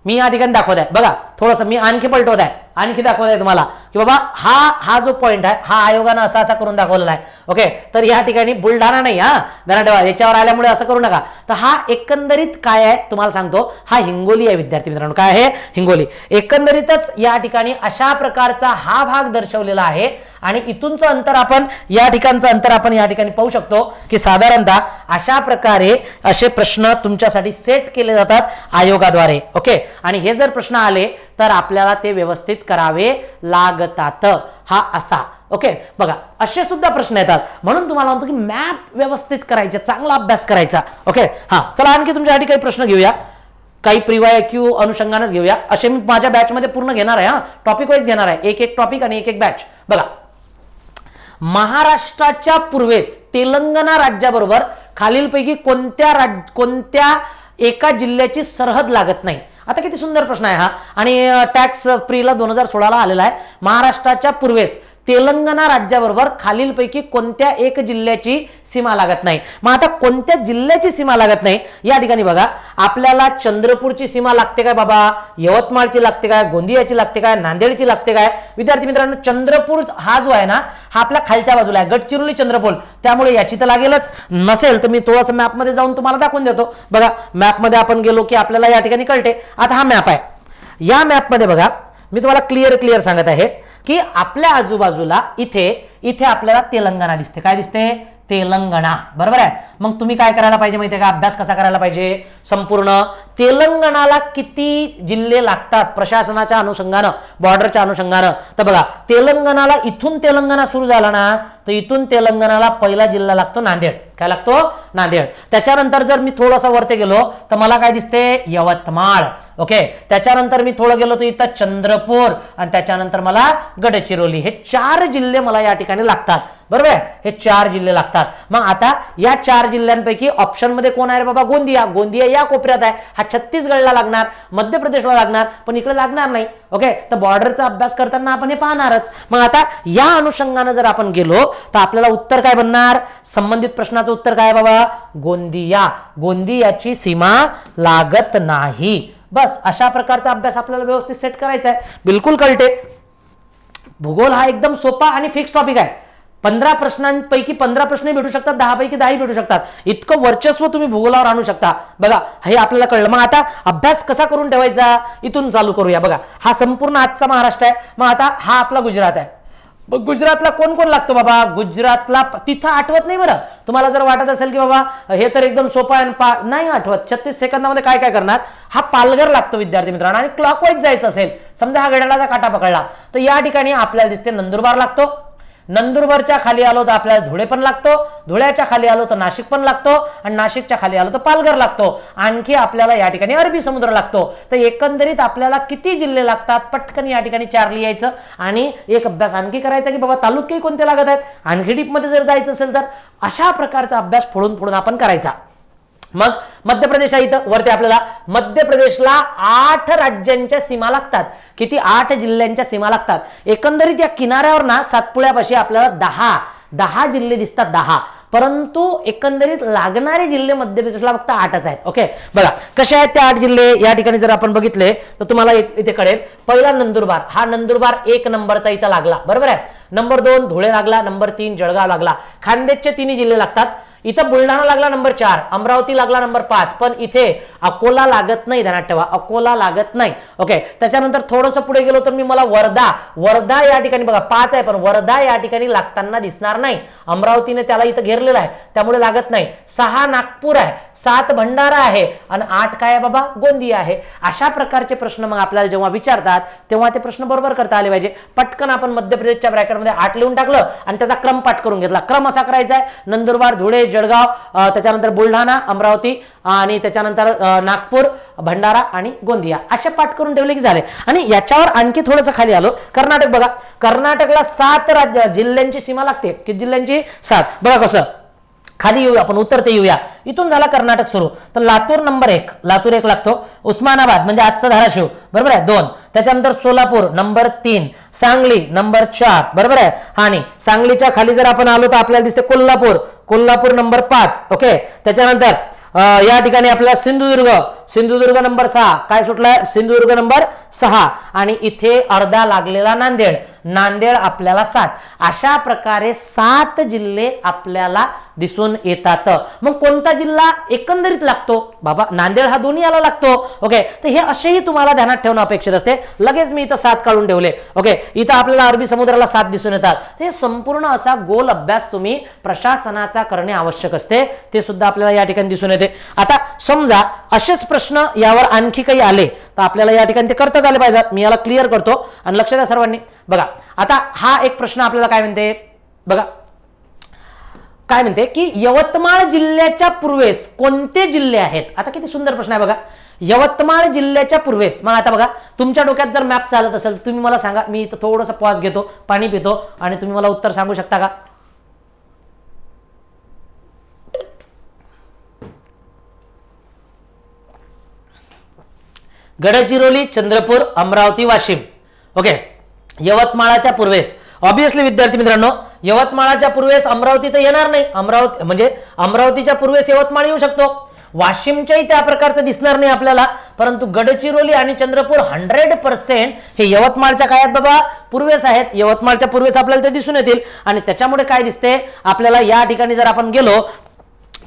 मी या ठिकाणी दाखवत आहे, बघा थोडंसं मी आणखी पलटवत आहे, आणखी दाखवत आहे तुम्हाला की बाबा हा जो पॉइंट आहे हा आयोगानं असा करून दाखवलेला आहे, ओके। तर या ठिकाणी बुलढाणा नाही, हा धनाटेवा याच्यावर आल्यामुळे असं करू नका। तर हा एकंदरीत काय आहे तुम्हाला सांगतो, हा हिंगोली आहे विद्यार्थी मित्रांनो, काय आहे हिंगोली। एकंदरीतच या ठिकाणी अशा प्रकारचा हा भाग दर्शवलेला आहे। आणि इथूनचं अंतर आपण या ठिकाणचं अंतर आपण या ठिकाणी पाहू शकतो की साधारणतः अशा प्रकारे असे प्रश्न तुमच्यासाठी सेट केले जातात आयोगाद्वारे, ओके। आणि हे जर प्रश्न आले तर आपल्याला ते व्यवस्थित करावे लागतात, हा असा, ओके। बघा असे सुद्धा प्रश्न येतात, म्हणून तुम्हाला म्हणतो की मॅप व्यवस्थित करायचे, चांगला अभ्यास करायचा, ओके। हा, चला आणखी तुमच्यासाठी काही प्रश्न घेऊया, काही प्रीवाय क्यू अनुषंगानेच घेऊया, असे मी माझ्या बॅच मध्ये पूर्ण घेणार आहे, हा टॉपिक वाईज घेणार आहे, एक टॉपिक आणि एक बॅच। बघा, महाराष्ट्राच्या पूर्वेस तेलंगणा राज्याबरोबर खालीलपैकी कोणत्या एका जिल्ह्याची सरहद लागत नाही। आता किती सुंदर प्रश्न आहे हा, आणि टॅक्स प्रीला 2016 ला आलेला आहे। महाराष्ट्राच्या पूर्वेस तेलंगणा राज्याबरोबर खालीलपैकी कोणत्या एक जिल्ह्याची सीमा लागत नाही. मग आता कोणत्या जिल्ह्याची सीमा लागत नाही या ठिकाणी बघा, आपल्याला चंद्रपूरची सीमा लागते काय बाबा, यवतमाळची लागते काय, गोंदियाची लागते काय, नांदेडची लागते काय. विद्यार्थी मित्रांनो, चंद्रपूर हा जो आहे ना हा आपल्या खालच्या बाजूला आहे, गडचिरोली चंद्रपूर, त्यामुळे याची तर लागेलच. नसेल तर मी थोडंसं मॅपमध्ये जाऊन तुम्हाला दाखवून देतो. बघा मॅपमध्ये आपण गेलो की आपल्याला या ठिकाणी कळते. आता हा मॅप आहे, या मॅपमध्ये बघा मी तुम्हाला क्लिअर सांगत आहे की आपल्या आजूबाजूला इथे आपल्याला तेलंगणा दिसते. काय दिसते, तेलंगणा, बरोबर आहे. मग तुम्ही काय करायला पाहिजे माहितीये का, अभ्यास कसा करायला पाहिजे, संपूर्ण तेलंगणाला किती जिल्हे लागतात प्रशासनाच्या अनुषंगानं, बॉर्डरच्या अनुषंगानं. तर बघा तेलंगणाला, इथून तेलंगणा सुरू झाला ना तर इथून तेलंगणाला पहिला जिल्हा लागतो नांदेड. काय लागतो, नांदेड. त्याच्यानंतर जर मी थोडासा वरती गेलो तर मला काय दिसते, यवतमाळ. ओके, त्याच्यानंतर मी थोडं गेलो तर इथं चंद्रपूर आणि त्याच्यानंतर मला गडचिरोली. हे 4 जिल्हे मला या ठिकाणी लागतात, बरोबर आहे. हे 4 जिल्हे लागतात. मग आता या 4 जिल्ह्यांपैकी ऑप्शन मध्ये कोण आहे बाबा, गोंदिया. गोंदिया या कोपऱ्यात आहे, हा छत्तीसगडला लागणार, मध्य प्रदेशला लागणार, पण इकडे लागणार नाही. ओके, तर बॉर्डरचा अभ्यास करताना आपण हे पाहणारच. मग आता या अनुषंगाने जर आपण गेलो तर आपल्याला उत्तर काय बनणार, संबंधित प्रश्नाचं उत्तर काय बाबा, गोंदिया. गोंदियाची सीमा लागत नाही. बस अशा प्रकारचा अभ्यास आपल्याला व्यवस्थित सेट करायचा आहे. बिलकुल कळते. भूगोल हा एकदम सोपा आणि फिक्स टॉपिक आहे. 15 प्रश्नांपैकी 15 प्रश्न भेटू शकतात, 10 पैकी 10 भेटू शकतात. इतकं वर्चस्व तुम्ही भूगोलावर आणू शकता. बघा हे आपल्याला कळलं. मग आता अभ्यास कसा करून ठेवायचा इथून चालू करूया. बघा हा संपूर्ण आजचा महाराष्ट्र आहे. मग आता हा आपला गुजरात आहे. गुजरातला कोण कोण लागतो बाबा, गुजरातला तिथं आठवत नाही बरं. तुम्हाला जर वाटत असेल की बाबा हे तर एकदम सोपं आहे, नाही आठवत. 36 सेकंदामध्ये काय काय करणार, हा पालघर लागतो विद्यार्थी मित्रांनो. आणि क्लॉकवाईज जायचं असेल, समजा हा घड्याळाचा काटा पकडला तर या ठिकाणी आपल्याला दिसते नंदुरबार लागतो. नंदुरबारच्या खाली आलो तर आपल्याला धुळे पण लागतो, धुळ्याच्या खाली आलो तर नाशिक पण लागतो, आणि नाशिकच्या खाली आलो तर पालघर लागतो. आणखी आपल्याला या ठिकाणी अरबी समुद्र लागतो. तर एकंदरीत आपल्याला किती जिल्हे लागतात, पटकन या ठिकाणी 4 लिहायचं. आणि एक अभ्यास आणखी करायचा की बाबा तालुके कोणते लागत आहेत, आणखी डीप मध्ये जर जायचं असेल तर अशा प्रकारचा अभ्यास फोडून आपण करायचा. मग मध्य प्रदेश आहे, इथं वरती आपल्याला मध्य प्रदेशला 8 राज्यांच्या सीमा लागतात. किती, 8 जिल्ह्यांच्या सीमा लागतात. एकंदरीत या किनाऱ्यावर ना सातपुड्यापाशी आपल्याला 10 जिल्हे दिसतात, 10. परंतु एकंदरीत लागणारे जिल्हे मध्य प्रदेशला फक्त 8च आहेत. ओके, बघा कसे आहेत ते 8 जिल्हे या ठिकाणी जर आपण बघितले तर तुम्हाला इथे कळेल. पहिला नंदुरबार, हा नंदुरबार 1 नंबरचा इथं लागला, बरोबर आहे. नंबर 2 धुळे लागला, नंबर 3 जळगाव लागला. खानदेशचे 3 जिल्हे लागतात. इथं बुलढाणा लागला नंबर 4, अमरावती लागला नंबर 5, पण इथे अकोला लागत नाही, ध्यानात ठेवा अकोला लागत नाही. ओके, त्याच्यानंतर थोडंसं पुढे गेलो तर मी मला वर्धा या ठिकाणी बघा 5 आहे, पण वर्धा या ठिकाणी लागताना दिसणार नाही. अमरावतीने त्याला इथं घेरलेला आहे त्यामुळे लागत नाही. 6 नागपूर आहे, 7 भंडारा आहे, आणि 8 काय आहे बाबा, गोंदिया आहे. अशा प्रकारचे प्रश्न मग आपल्याला जेव्हा विचारतात तेव्हा ते प्रश्न बरोबर करता आले पाहिजे. पटकन आपण मध्य प्रदेशच्या ब्रॅकेटमध्ये 8 लिहून टाकलं आणि त्याचा क्रम पाठ करून घेतला. क्रम असा करायचा आहे, नंदुरबार, धुळे, जळगाव, त्याच्यानंतर बुलढाणा, अमरावती, आणि त्याच्यानंतर नागपूर, भंडारा आणि गोंदिया असे पाठ करून ठेवले की झाले. आणि याच्यावर आणखी थोडंसं खाली आलो, कर्नाटक बघा. कर्नाटकला 7 जिल्ह्यांची सीमा लागते. किती जिल्ह्यांची, 7. बघा कसं खाली येऊया आपण, उत्तर ते येऊया. इथून झाला कर्नाटक सुरू तर लातूर नंबर 1, लातूर 1 लागतो. उस्मानाबाद म्हणजे आजचा धाराशिव, बरोबर आहे, 2. त्याच्यानंतर सोलापूर नंबर 3, सांगली नंबर 4, बरोबर आहे. आणि सांगलीच्या खाली जर आपण आलो तर आपल्याला दिसते कोल्हापूर नंबर 5. ओके, त्याच्यानंतर या ठिकाणी आपल्याला सिंधुदुर्ग नंबर 6. काय सुटलाय, सिंधुदुर्ग नंबर 6. आणि इथे अर्धा लागलेला नांदेड आपल्याला 7. अशा प्रकारे 7 जिल्हे आपल्याला दिसून येतात. मग कोणता जिल्हा एकंदरीत लागतो बाबा, नांदेड हा दोन्ही याला लागतो. ओके, तर हे असेही तुम्हाला ध्यानात ठेवणं अपेक्षित असते. लगेच मी इथं 7 काढून ठेवले. ओके, इथं आपल्याला अरबी समुद्राला 7 दिसून येतात. ते संपूर्ण असा गोल अभ्यास तुम्ही प्रशासनाचा करणे आवश्यक असते, ते सुद्धा आपल्याला या ठिकाणी दिसून येते. आता समजा असेच प्रश्न यावर आणखी काही आले तर आपल्याला या ठिकाणी ते करताच आले पाहिजेत. मी याला क्लिअर करतो आणि लक्ष द्या सर्वांनी. बघा आता हा एक प्रश्न आपल्याला काय म्हणते, बघा काय म्हणते की यवतमाळ जिल्ह्याच्या पूर्वेस कोणते जिल्हे आहेत. आता किती सुंदर प्रश्न आहे बघा, यवतमाळ जिल्ह्याच्या पूर्वेस. मग आता बघा तुमच्या डोक्यात जर मॅप चालत असेल तुम्ही मला सांगा, मी इथं थोडंसं पॉज घेतो, पाणी पितो, आणि तुम्ही मला उत्तर सांगू शकता का. गडचिरोली, चंद्रपूर, अमरावती, वाशिम. ओके, यवतमाळाच्या पूर्वेस ऑब्विसली विद्यार्थी मित्रांनो, यवतमाळच्या पूर्वेस अमरावती तर येणार नाही, अमरावती म्हणजे अमरावतीच्या पूर्वेस यवतमाळ येऊ शकतो, वाशिमच्याही त्या प्रकारचं दिसणार नाही आपल्याला, परंतु गडचिरोली आणि चंद्रपूर 100% हे यवतमाळच्या काळात बाबा पूर्वेस आहेत, यवतमाळच्या पूर्वेस आपल्याला ते दिसून येतील। आणि त्याच्यामुळे काय दिसते आपल्याला या ठिकाणी जर आपण गेलो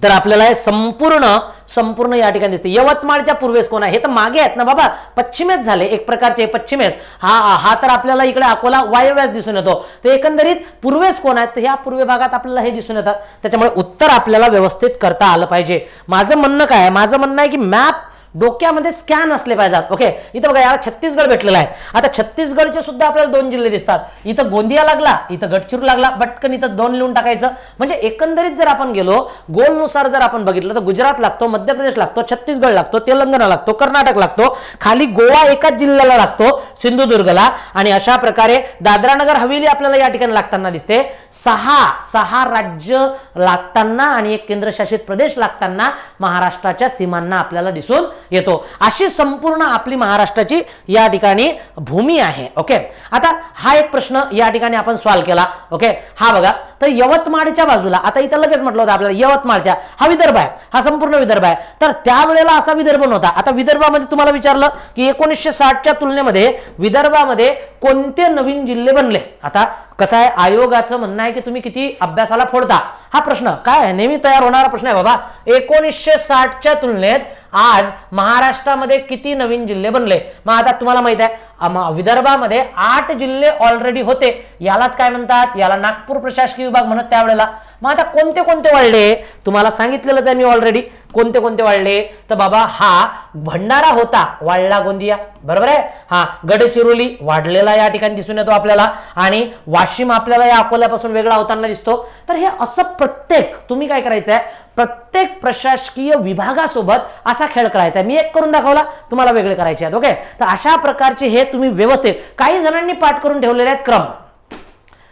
तर आपल्याला हे संपूर्ण या ठिकाणी दिसते यवतमाळच्या पूर्वेस कोण आहे, हे तर मागे आहेत ना बाबा, पश्चिमेस झाले एक प्रकारचे, पश्चिमेस हा तर आपल्याला इकडे अकोला वायव्यास दिसून येतो, तर एकंदरीत पूर्वेस कोण आहेत, तर ह्या पूर्व भागात आपल्याला हे दिसून येतात। त्याच्यामुळे उत्तर आपल्याला व्यवस्थित करता आलं पाहिजे। माझं म्हणणं काय आहे, माझं म्हणणं आहे की मॅप डोक्यामध्ये स्कॅन असले पाहिजेत। ओके, इथं बघा याला छत्तीसगड भेटलेला आहे, आता छत्तीसगडचे सुद्धा आपल्याला 2 जिल्हे दिसतात, इथं गोंदिया लागला, इथं गडचिरोली लागला, पटकन इथं 2 लिहून टाकायचं। म्हणजे एकंदरीत जर आपण गेलो गोलनुसार जर आपण बघितलं तर गुजरात लागतो, मध्य प्रदेश लागतो, छत्तीसगड लागतो, तेलंगणा लागतो, कर्नाटक लागतो, खाली गोवा एकाच जिल्ह्याला लागतो सिंधुदुर्गला, आणि अशा प्रकारे दादरा नगर हवेली आपल्याला या ठिकाणी लागताना दिसते। 6 राज्य लागताना आणि एक केंद्रशासित प्रदेश लागताना महाराष्ट्राच्या सीमांना आपल्याला दिसून येतो। अशी संपूर्ण आपली महाराष्ट्राची या ठिकाणी भूमी आहे। ओके, आता हा एक प्रश्न या ठिकाणी आपण सॉल्व्ह केला। ओके, हा बघा, तर यवतमाळच्या बाजूला आता इथं लगेच म्हटलं होतं आपल्याला यवतमाळच्या, हा विदर्भ आहे, हा संपूर्ण विदर्भ आहे, तर त्यावेळेला असा विदर्भ नव्हता। आता विदर्भामध्ये तुम्हाला विचारलं की 1960च्या तुलनेमध्ये विदर्भामध्ये कोणते नवीन जिल्हे बनले। आता कसं आहे, आयोगाचं म्हणणं आहे की तुम्ही किती अभ्यासाला फोडता, हा प्रश्न काय आहे, नेहमी तयार होणारा प्रश्न आहे बाबा। 1960च्या तुलनेत आज महाराष्ट्रामध्ये किती नवीन जिल्हे बनले। मग आता तुम्हाला माहित आहे विदर्भामध्ये 8 जिल्हे ऑलरेडी होते, यालाच काय म्हणतात, याला नागपूर प्रशासकीय विभाग म्हणत त्यावेळेला। मग आता कोणते कोणते वाढले तुम्हाला सांगितलेलंच आहे मी ऑलरेडी, कोणते कोणते वाढले, तर बाबा हा भंडारा होता, वाढला गोंदिया, बरोबर आहे, हा गडचिरोली वाढलेला या ठिकाणी दिसून येतो आपल्याला, आणि वाशिम आपल्याला या अकोल्यापासून वेगळा होताना दिसतो। तर हे असं प्रत्येक तुम्ही काय करायचं आहे, प्रत्येक प्रशासकीय विभागासोबत असा खेळ करायचा आहे। मी एक करून दाखवला, तुम्हाला वेगळे करायचे आहेत। ओके, तर अशा प्रकारचे हे तुम्ही व्यवस्थित, काही जणांनी पाठ करून ठेवलेले आहेत क्रम,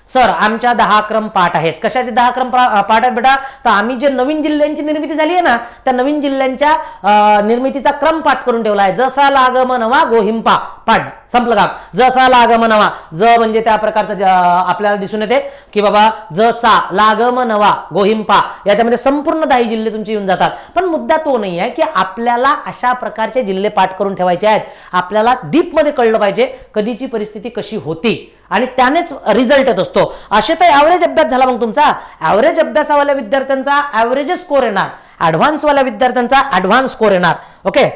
सर आमच्या 10 क्रम पाठ आहेत, कशाचे 10 क्रम पाठ आहेत बेटा, तर आम्ही जे नवीन जिल्ह्यांची निर्मिती झाली आहे ना, त्या नवीन जिल्ह्यांच्या निर्मितीचा क्रम पाठ करून ठेवला आहे। जसा लागमनवा गोहिंपा पाठ, संपलं काम, जसा लागमनवा, ज म्हणजे त्या प्रकारचं आपल्याला दिसून येते की बाबा जसा लागमनवा गोहिंपा, याच्यामध्ये संपूर्ण 10 जिल्हे तुमचे येऊन जातात। पण मुद्दा तो नाही आहे की आपल्याला अशा प्रकारचे जिल्हे पाठ करून ठेवायचे आहेत, आपल्याला डीप मध्ये कळलं पाहिजे कधीची परिस्थिती कशी होती आणि त्यानेच रिझल्ट येत असतो। असे तर ॲव्हरेज अभ्यास झाला, मग तुमचा ॲव्हरेज अभ्यासावाल्या विद्यार्थ्यांचा ॲव्हरेज स्कोर येणार, ॲडव्हान्स वाल्या विद्यार्थ्यांचा ॲडव्हान्स स्कोर येणार। ओके,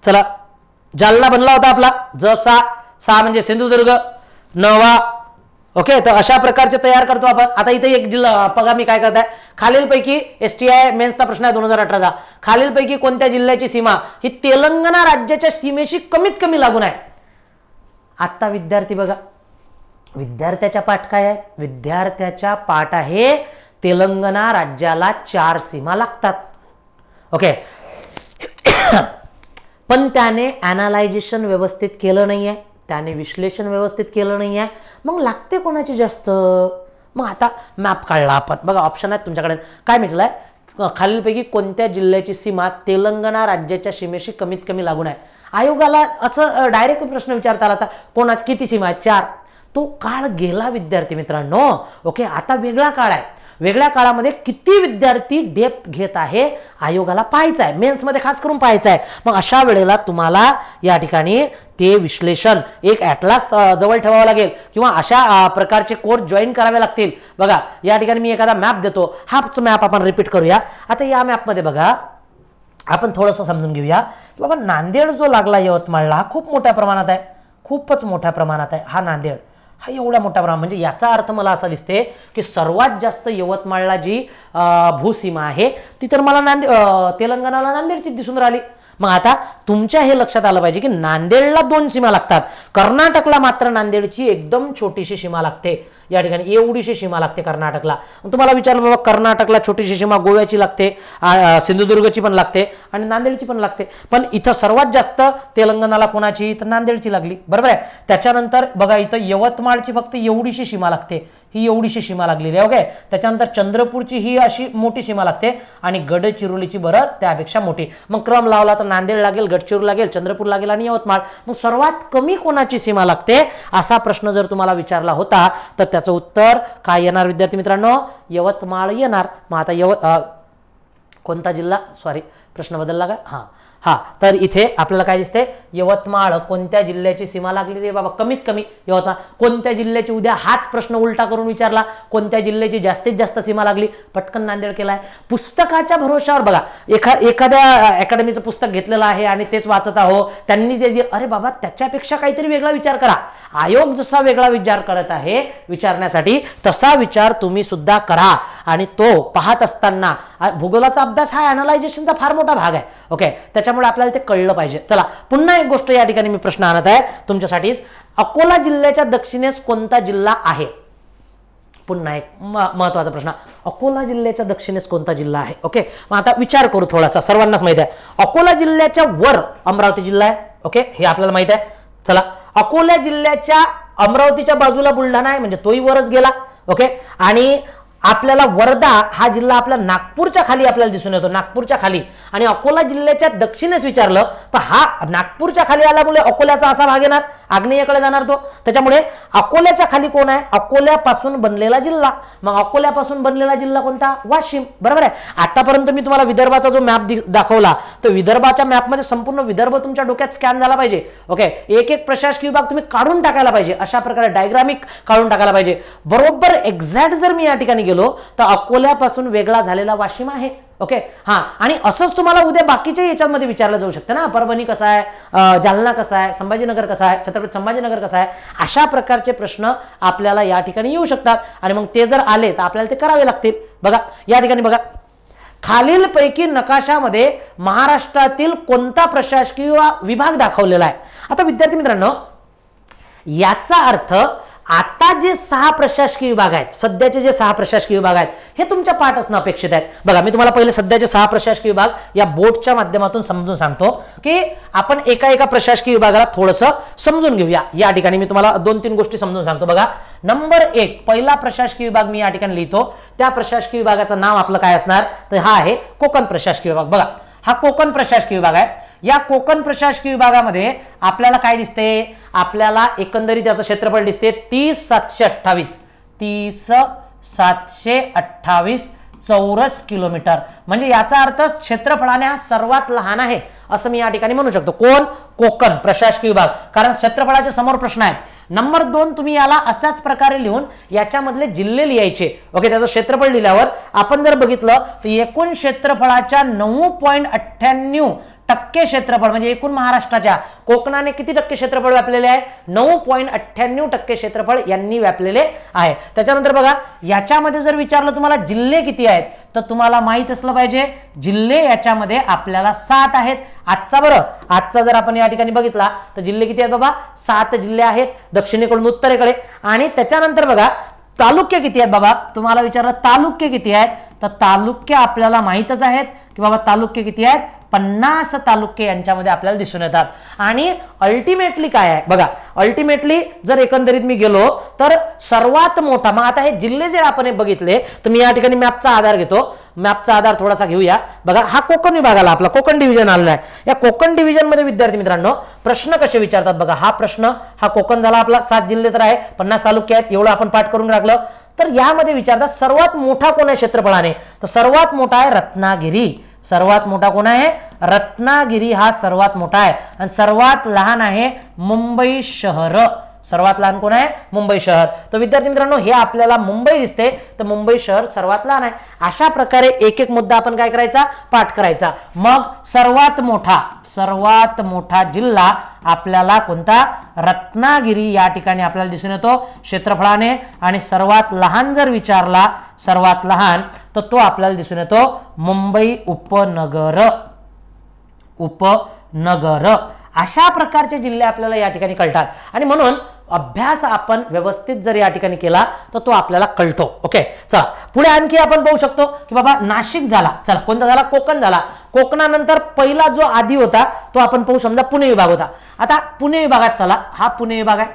चला, जालना बनला होता आपला, जसा, सा म्हणजे सिंधुदुर्ग, नवा। ओके, तर अशा प्रकारचे तयार करतो आपण। आता इथे एक जिल्हा बघा, मी काय करताय, खालीलपैकी STI मेन्सचा प्रश्न आहे 2018चा, खालीलपैकी कोणत्या जिल्ह्याची सीमा ही तेलंगणा राज्याच्या सीमेशी कमीत कमी लागून आहे। आता विद्यार्थी बघा, विद्यार्थ्याच्या पाठ काय आहे, विद्यार्थ्याच्या पाठ आहे तेलंगणा राज्याला 4 सीमा लागतात। ओके, पण त्याने ॲनालायझेशन व्यवस्थित केलं नाहीये, त्याने विश्लेषण व्यवस्थित केलं नाहीये, मग लागते कोणाची जास्त। मग आता मॅप काढला आपण, बघा ऑप्शन आहेत तुमच्याकडे, काय म्हटलंय, खालीलपैकी कोणत्या जिल्ह्याची सीमा तेलंगणा राज्याच्या सीमेशी कमीत कमी लागून आहे। आयोगाला असं डायरेक्ट प्रश्न विचारता आला, कोणाची किती सीमा आहे, 4। तो काळ गेला विद्यार्थी मित्रांनो। ओके, आता वेगळा काळ आहे, वेगळ्या काळामध्ये किती विद्यार्थी डेप्थ घेत आहे आयोगाला पाहायचं आहे, मेन्स मध्ये खास करून पाहायचं आहे। मग अशा वेळेला तुम्हाला या ठिकाणी ते विश्लेषण एक ॲटलास जवळ ठेवावं लागेल, किंवा अशा प्रकारचे कोर्स जॉईन करावे लागतील। बघा या ठिकाणी मी एखादा मॅप देतो, हाच मॅप आपण रिपीट करूया। आता या मॅपमध्ये बघा आपण थोडंसं समजून घेऊया की बाबा नांदेड जो लागला यवतमाळला हा खूप मोठ्या प्रमाणात आहे, खूपच मोठ्या प्रमाणात आहे हा नांदेड, हा एवढ्या मोठ्या प्रमाणात, म्हणजे याचा अर्थ मला असा दिसते की सर्वात जास्त यवतमाळला जी भूसीमा आहे ती तर मला तेलंगणाला नांदेडची दिसून राहिली। मग आता तुमच्या हे लक्षात आलं पाहिजे की नांदेडला 2 सीमा लागतात, कर्नाटकला मात्र नांदेडची एकदम छोटीशी सीमा लागते, या ठिकाणी एवढीशी सीमा लागते कर्नाटकला। तुम्हाला विचारलं बाबा कर्नाटकला छोटीशी सीमा गोव्याची लागते, सिंधुदुर्गची पण लागते आणि नांदेडची पण लागते, पण इथं सर्वात जास्त तेलंगणाला कोणाची, तर नांदेडची लागली, बरोबर आहे। त्याच्यानंतर बघा इथं यवतमाळची फक्त एवढीशी सीमा लागते, ही एवढीशी सीमा लागलेली आहे. ओके, त्याच्यानंतर चंद्रपूरची ही अशी मोठी सीमा लागते आणि गडचिरोलीची बरं त्यापेक्षा मोठी. मग क्रम लावला तर नांदेड लागेल, गडचिरोली लागेल, चंद्रपूर लागेल आणि यवतमाळ. मग सर्वात कमी कोणाची सीमा लागते असा प्रश्न जर तुम्हाला विचारला होता तर त्याचं उत्तर काय येणार विद्यार्थी मित्रांनो? यवतमाळ येणार. मग आता कोणता जिल्हा, सॉरी प्रश्न बदलला का? हा, तर इथे आपल्याला काय दिसते? यवतमाळ कोणत्या जिल्ह्याची सीमा लागलेली आहे बाबा? कमीत कमी यवतमाळ. कोणत्या जिल्ह्याची? उद्या हाच प्रश्न उलटा करून विचारला, कोणत्या जिल्ह्याची जास्तीत जास्त सीमा लागली? पटकन नांदेड केलाय. पुस्तकाच्या भरोशावर बघा, एखाद्या अकॅडमीचं पुस्तक घेतलेलं आहे आणि तेच वाचत आहो, त्यांनी ते अरे बाबा त्याच्यापेक्षा काहीतरी वेगळा विचार करा. आयोग जसा वेगळा विचार करत आहे विचारण्यासाठी, तसा विचार तुम्ही सुद्धा करा. आणि तो पाहत असताना भूगोलाचा अभ्यास हा अॅनालायझेशनचा फार मोठा भाग आहे. ओके, त्याच्यामुळे आपल्याला ते कळलं पाहिजे. चला, पुन्हा एक गोष्ट या ठिकाणी मी प्रश्न आणत आहे तुमच्यासाठीच. अकोला जिल्ह्याच्या दक्षिणेस कोणता जिल्हा आहे? पुन्हा एक महत्वाचा प्रश्न. अकोला जिल्ह्याच्या दक्षिणेस कोणता जिल्हा आहे? ओके, मग आता विचार करू थोडासा. सर्वांनाच माहिती आहे अकोला जिल्ह्याच्या वर अमरावती जिल्हा आहे. ओके, हे आपल्याला माहिती आहे. चला, अकोला जिल्ह्याच्या अमरावतीच्या बाजूला बुलढाणा आहे, म्हणजे तोही वरच गेला. ओके, आणि आपल्याला वर्धा हा जिल्हा आपल्या नागपूरच्या खाली आपल्याला दिसून येतो, नागपूरच्या खाली. आणि अकोला जिल्ह्याच्या दक्षिणेस विचारलं तर हा नागपूरच्या खाली आल्यामुळे अकोल्याचा असा भाग येणार, आग्नेयेकडे जाणार तो. त्याच्यामुळे अकोल्याच्या खाली कोण आहे? अकोल्यापासून बनलेला जिल्हा. मग अकोल्यापासून बनलेला जिल्हा कोणता? वाशिम. बरोबर आहे. आतापर्यंत मी तुम्हाला विदर्भाचा जो मॅप दाखवला, तो विदर्भाच्या मॅपमध्ये संपूर्ण विदर्भ तुमच्या डोक्यात स्कॅन झाला पाहिजे. ओके, एक एक प्रशासकीय विभाग तुम्ही काढून टाकायला पाहिजे, अशा प्रकारे डायग्रामिक काढून टाकायला पाहिजे. बरोबर एक्झॅक्ट जर मी या ठिकाणी गेलो तर अकोल्यापासून वेगळा झालेला वाशिम आहे. ओके, हा, आणि असंच तुम्हाला उद्या बाकीच्या याच्यामध्ये विचारलं जाऊ शकतं ना. परभणी कसा आहे, जालना कसा आहे, संभाजीनगर कसा आहे, छत्रपती संभाजीनगर कसा आहे, अशा प्रकारचे प्रश्न आपल्याला या ठिकाणी येऊ शकतात. आणि मग ते जर आले तर आपल्याला ते करावे लागतील. बघा या ठिकाणी बघा, खालीलपैकी नकाशामध्ये महाराष्ट्रातील कोणता प्रशासकीय विभाग दाखवलेला आहे? आता विद्यार्थी मित्रांनो, याचा अर्थ आता जे 6 प्रशासकीय विभाग आहेत, सध्याचे जे 6 प्रशासकीय विभाग आहेत, हे तुमच्या पाठ असणं अपेक्षित आहे. बघा, मी तुम्हाला पहिले सध्याचे 6 प्रशासकीय विभाग या बोर्डच्या माध्यमातून समजून सांगतो की आपण एका एका प्रशासकीय विभागाला थोडंसं समजून घेऊया. या ठिकाणी मी तुम्हाला 2-3 गोष्टी समजून सांगतो. बघा, नंबर 1 पहिला प्रशासकीय विभाग मी या ठिकाणी लिहितो. त्या प्रशासकीय विभागाचं नाव आपलं काय असणार? तर हा आहे कोकण प्रशासकीय विभाग. बघा, हा कोकण प्रशासकीय विभाग आहे. या कोकण प्रशासकीय विभागामध्ये आपल्याला काय दिसते? आपल्याला एकंदरीत त्याचं क्षेत्रफळ दिसते 30,728 चौरस किलोमीटर. म्हणजे याचा अर्थ क्षेत्रफळाने हा सर्वात लहान आहे असं मी या ठिकाणी म्हणू शकतो. कोण? कोकण प्रशासकीय विभाग. कारण क्षेत्रफळाच्या समोर प्रश्न आहे. नंबर 2 तुम्ही याला अशाच प्रकारे लिहून याच्यामधले जिल्हे लिहायचे. ओके, त्याचं क्षेत्रफळ लिहिल्यावर आपण जर बघितलं तर एकूण क्षेत्रफळाच्या 9.98% क्षेत्रफळ, म्हणजे एकूण महाराष्ट्राच्या कोकणाने किती टक्के क्षेत्रफळ व्यापलेले आहे? 9.98% क्षेत्रफळ यांनी व्यापलेले आहे. त्याच्यानंतर बघा, याच्यामध्ये जर विचारलं तुम्हाला जिल्हे किती आहेत तर तुम्हाला माहित असलं पाहिजे जिल्हे याच्यामध्ये आपल्याला 7 आहेत. आजचा जर आपण या ठिकाणी बघितला तर जिल्हे किती आहेत बाबा? 7 जिल्हे आहेत दक्षिणेकडून उत्तरेकडे. आणि त्याच्यानंतर बघा, तालुके किती आहेत बाबा? तुम्हाला विचारलं तालुके किती आहेत तर तालुके आपल्याला माहितच आहेत की बाबा तालुके किती आहेत? 50 तालुके यांच्यामध्ये आपल्याला दिसून येतात. आणि अल्टिमेटली काय आहे बघा, अल्टिमेटली जर एकंदरीत मी गेलो तर सर्वात मोठा, मग आता हे जिल्हे जर आपण बघितले तर मी या ठिकाणी मॅपचा आधार घेतो. मॅपचा आधार थोडासा घेऊया. बघा, हा कोकण विभाग आला, आपला कोकण डिव्हिजन आलेला आहे. या कोकण डिव्हिजन मध्ये विद्यार्थी मित्रांनो प्रश्न कसे विचारतात बघा. हा प्रश्न, हा कोकण झाला आपला, 7 जिल्हे तर आहे, 50 तालुके आहेत, एवढं आपण पाठ करून राखलं. तर यामध्ये विचारतात सर्वात मोठा कोण आहे क्षेत्रफळाने? तर सर्वात मोठा आहे रत्नागिरी. सर्वात मोठा कोण आहे? रत्नागिरी हा सर्वात मोठा आहे. आणि सर्वात लहान आहे मुंबई शहर. सर्वात लहान कोण आहे? मुंबई शहर. तर विद्यार्थी मित्रांनो, हे आपल्याला मुंबई दिसते तर मुंबई शहर सर्वात लहान आहे. अशा प्रकारे एक एक मुद्दा आपण काय करायचा? पाठ करायचा. मग सर्वात मोठा जिल्हा आपल्याला कोणता? रत्नागिरी या ठिकाणी आपल्याला दिसून येतो क्षेत्रफळाने. आणि सर्वात लहान जर विचारला, सर्वात लहान, तर तो आपल्याला दिसून येतो मुंबई उपनगर. अशा प्रकारचे जिल्हे आपल्याला या ठिकाणी कळतात. आणि म्हणून अभ्यास आपण व्यवस्थित जर या ठिकाणी केला तर तो आपल्याला कळतो. ओके, चला पुढे आणखी आपण पाहू शकतो की बाबा नाशिक झाला. चला, कोणता झाला? कोकण झाला. कोकणानंतर पहिला जो आधी होता तो आपण पाहू, समजा पुणे विभाग होता. आता पुणे विभागात चला, हा पुणे विभाग आहे.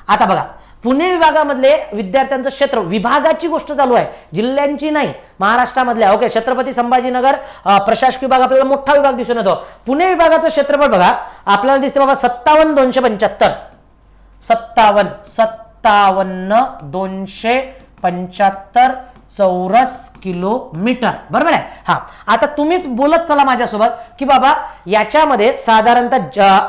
आता बघा, पुणे विभागामधले विद्यार्थ्यांचं क्षेत्र, विभागाची गोष्ट चालू आहे, जिल्ह्यांची नाही, महाराष्ट्रामधल्या. ओके, छत्रपती संभाजीनगर प्रशासकीय विभाग आपल्याला मोठा विभाग दिसून येतो. पुणे विभागाचं क्षेत्रफळ बघा आपल्याला दिसते बाबा 57,275 57,275 चौरस किलोमीटर, बरोबर आहे. हा, आता तुम्हीच बोलत चला माझ्यासोबत की बाबा याच्यामध्ये साधारणतः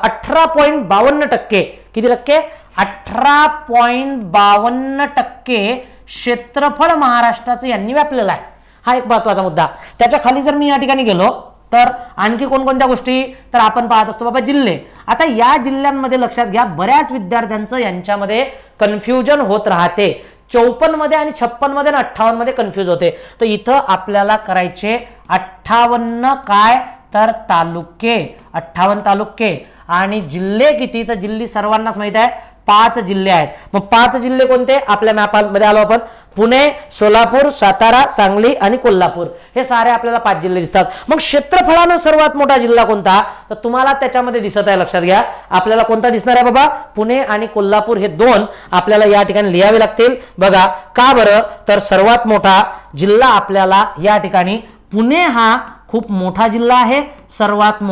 18.52%, किती टक्के, 18.52% क्षेत्रफळ महाराष्ट्राचं यांनी व्यापलेलं आहे. हा एक महत्वाचा मुद्दा. त्याच्या खाली जर मी या ठिकाणी गेलो तर आणखी कोणकोणत्या गोष्टी, तर आपण पाहत असतो बाबा जिल्हे. आता या जिल्ह्यांमध्ये लक्षात घ्या बऱ्याच विद्यार्थ्यांचं यांच्यामध्ये कन्फ्युजन होत राहते. 54 मध्ये आणि 56 मध्ये आणि 58 मध्ये कन्फ्युज होते. तर इथं आपल्याला करायचे 58 काय, तर तालुके, 58 तालुके, आणि जिल्हे किती, तर जिल्हे सर्वांनाच माहित आहे 5 जिल्हे आहेत. मग 5 जिल्हे कोणते, आपल्या मॅपमध्ये आलो आपण, पुणे, सोलापूर, सातारा, सांगली आणि कोल्हापूर, हे सारे आपल्याला 5 जिल्हे दिसतात. मग क्षेत्रफळानं सर्वात मोठा जिल्हा कोणता, तर तुम्हाला त्याच्यामध्ये दिसत आहे, लक्षात घ्या आपल्याला कोणता दिसणार आहे बाबा, पुणे आणि कोल्हापूर हे 2 आपल्याला या ठिकाणी लिहावे लागतील. बघा का बरं, तर सर्वात मोठा जिल्हा आपल्याला या ठिकाणी पुणे हा खूप मोठा जिल्हा आहे. सर्वात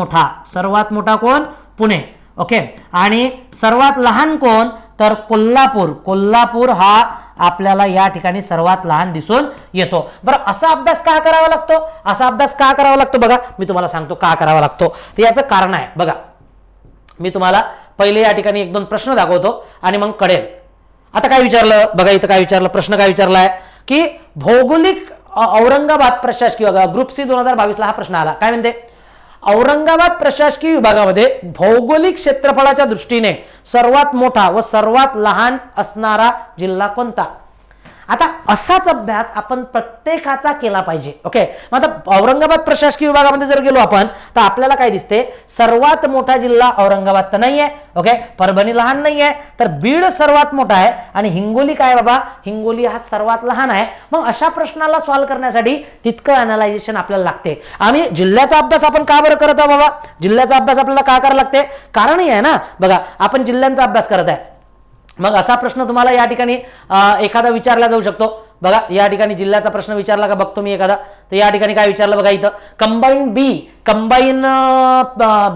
मोठा कोण, पुणे. ओके, आणि सर्वात लहान कोण, तर कोल्हापूर हा आपल्याला या ठिकाणी सर्वात लहान दिसून येतो. बरं, असा अभ्यास का करावा लागतो, बघा मी तुम्हाला सांगतो का करावा लागतो. तर याचं कारण आहे बघा, मी तुम्हाला पहिले या ठिकाणी 1-2 प्रश्न दाखवतो आणि मग कळेल. आता काय विचारलं बघा, इथं काय विचारलं, प्रश्न काय विचारलाय की भौगोलिक औरंगाबाद प्रशासकीय विभाग, ग्रुप सी 2022 ला हा प्रश्न आला. काय म्हणते, औरंगाबाद प्रशासकीय विभागामध्ये भौगोलिक क्षेत्रफळाच्या दृष्टीने सर्वात मोठा व सर्वात लहान असणारा जिल्हा कोणता. आता असाच अभ्यास आपण प्रत्येकाचा केला पाहिजे. ओके, मग आता औरंगाबाद प्रशासकीय विभागामध्ये जर गेलो आपण तर आपल्याला काय दिसते, सर्वात मोठा जिल्हा औरंगाबाद तर नाहीये. ओके, परभणी लहान नाहीये, तर बीड सर्वात मोठा आहे आणि हिंगोली काय बाबा, हिंगोली हा सर्वात लहान आहे. मग अशा प्रश्नाला सॉल्व्ह करण्यासाठी तितकं अनालायझेशन आपल्याला लागते. आणि जिल्ह्याचा अभ्यास आपण का बरं करत आहोत बाबा, जिल्ह्याचा अभ्यास आपल्याला का करायला लागते, कारणही आहे ना. बघा आपण जिल्ह्यांचा अभ्यास करत आहे, मग असा प्रश्न तुम्हाला या ठिकाणी एखादा विचारला जाऊ शकतो. बघा या ठिकाणी जिल्ह्याचा प्रश्न विचारला का बघतो मी एखादा, तर या ठिकाणी काय विचारलं बघा, इथं कंबाईन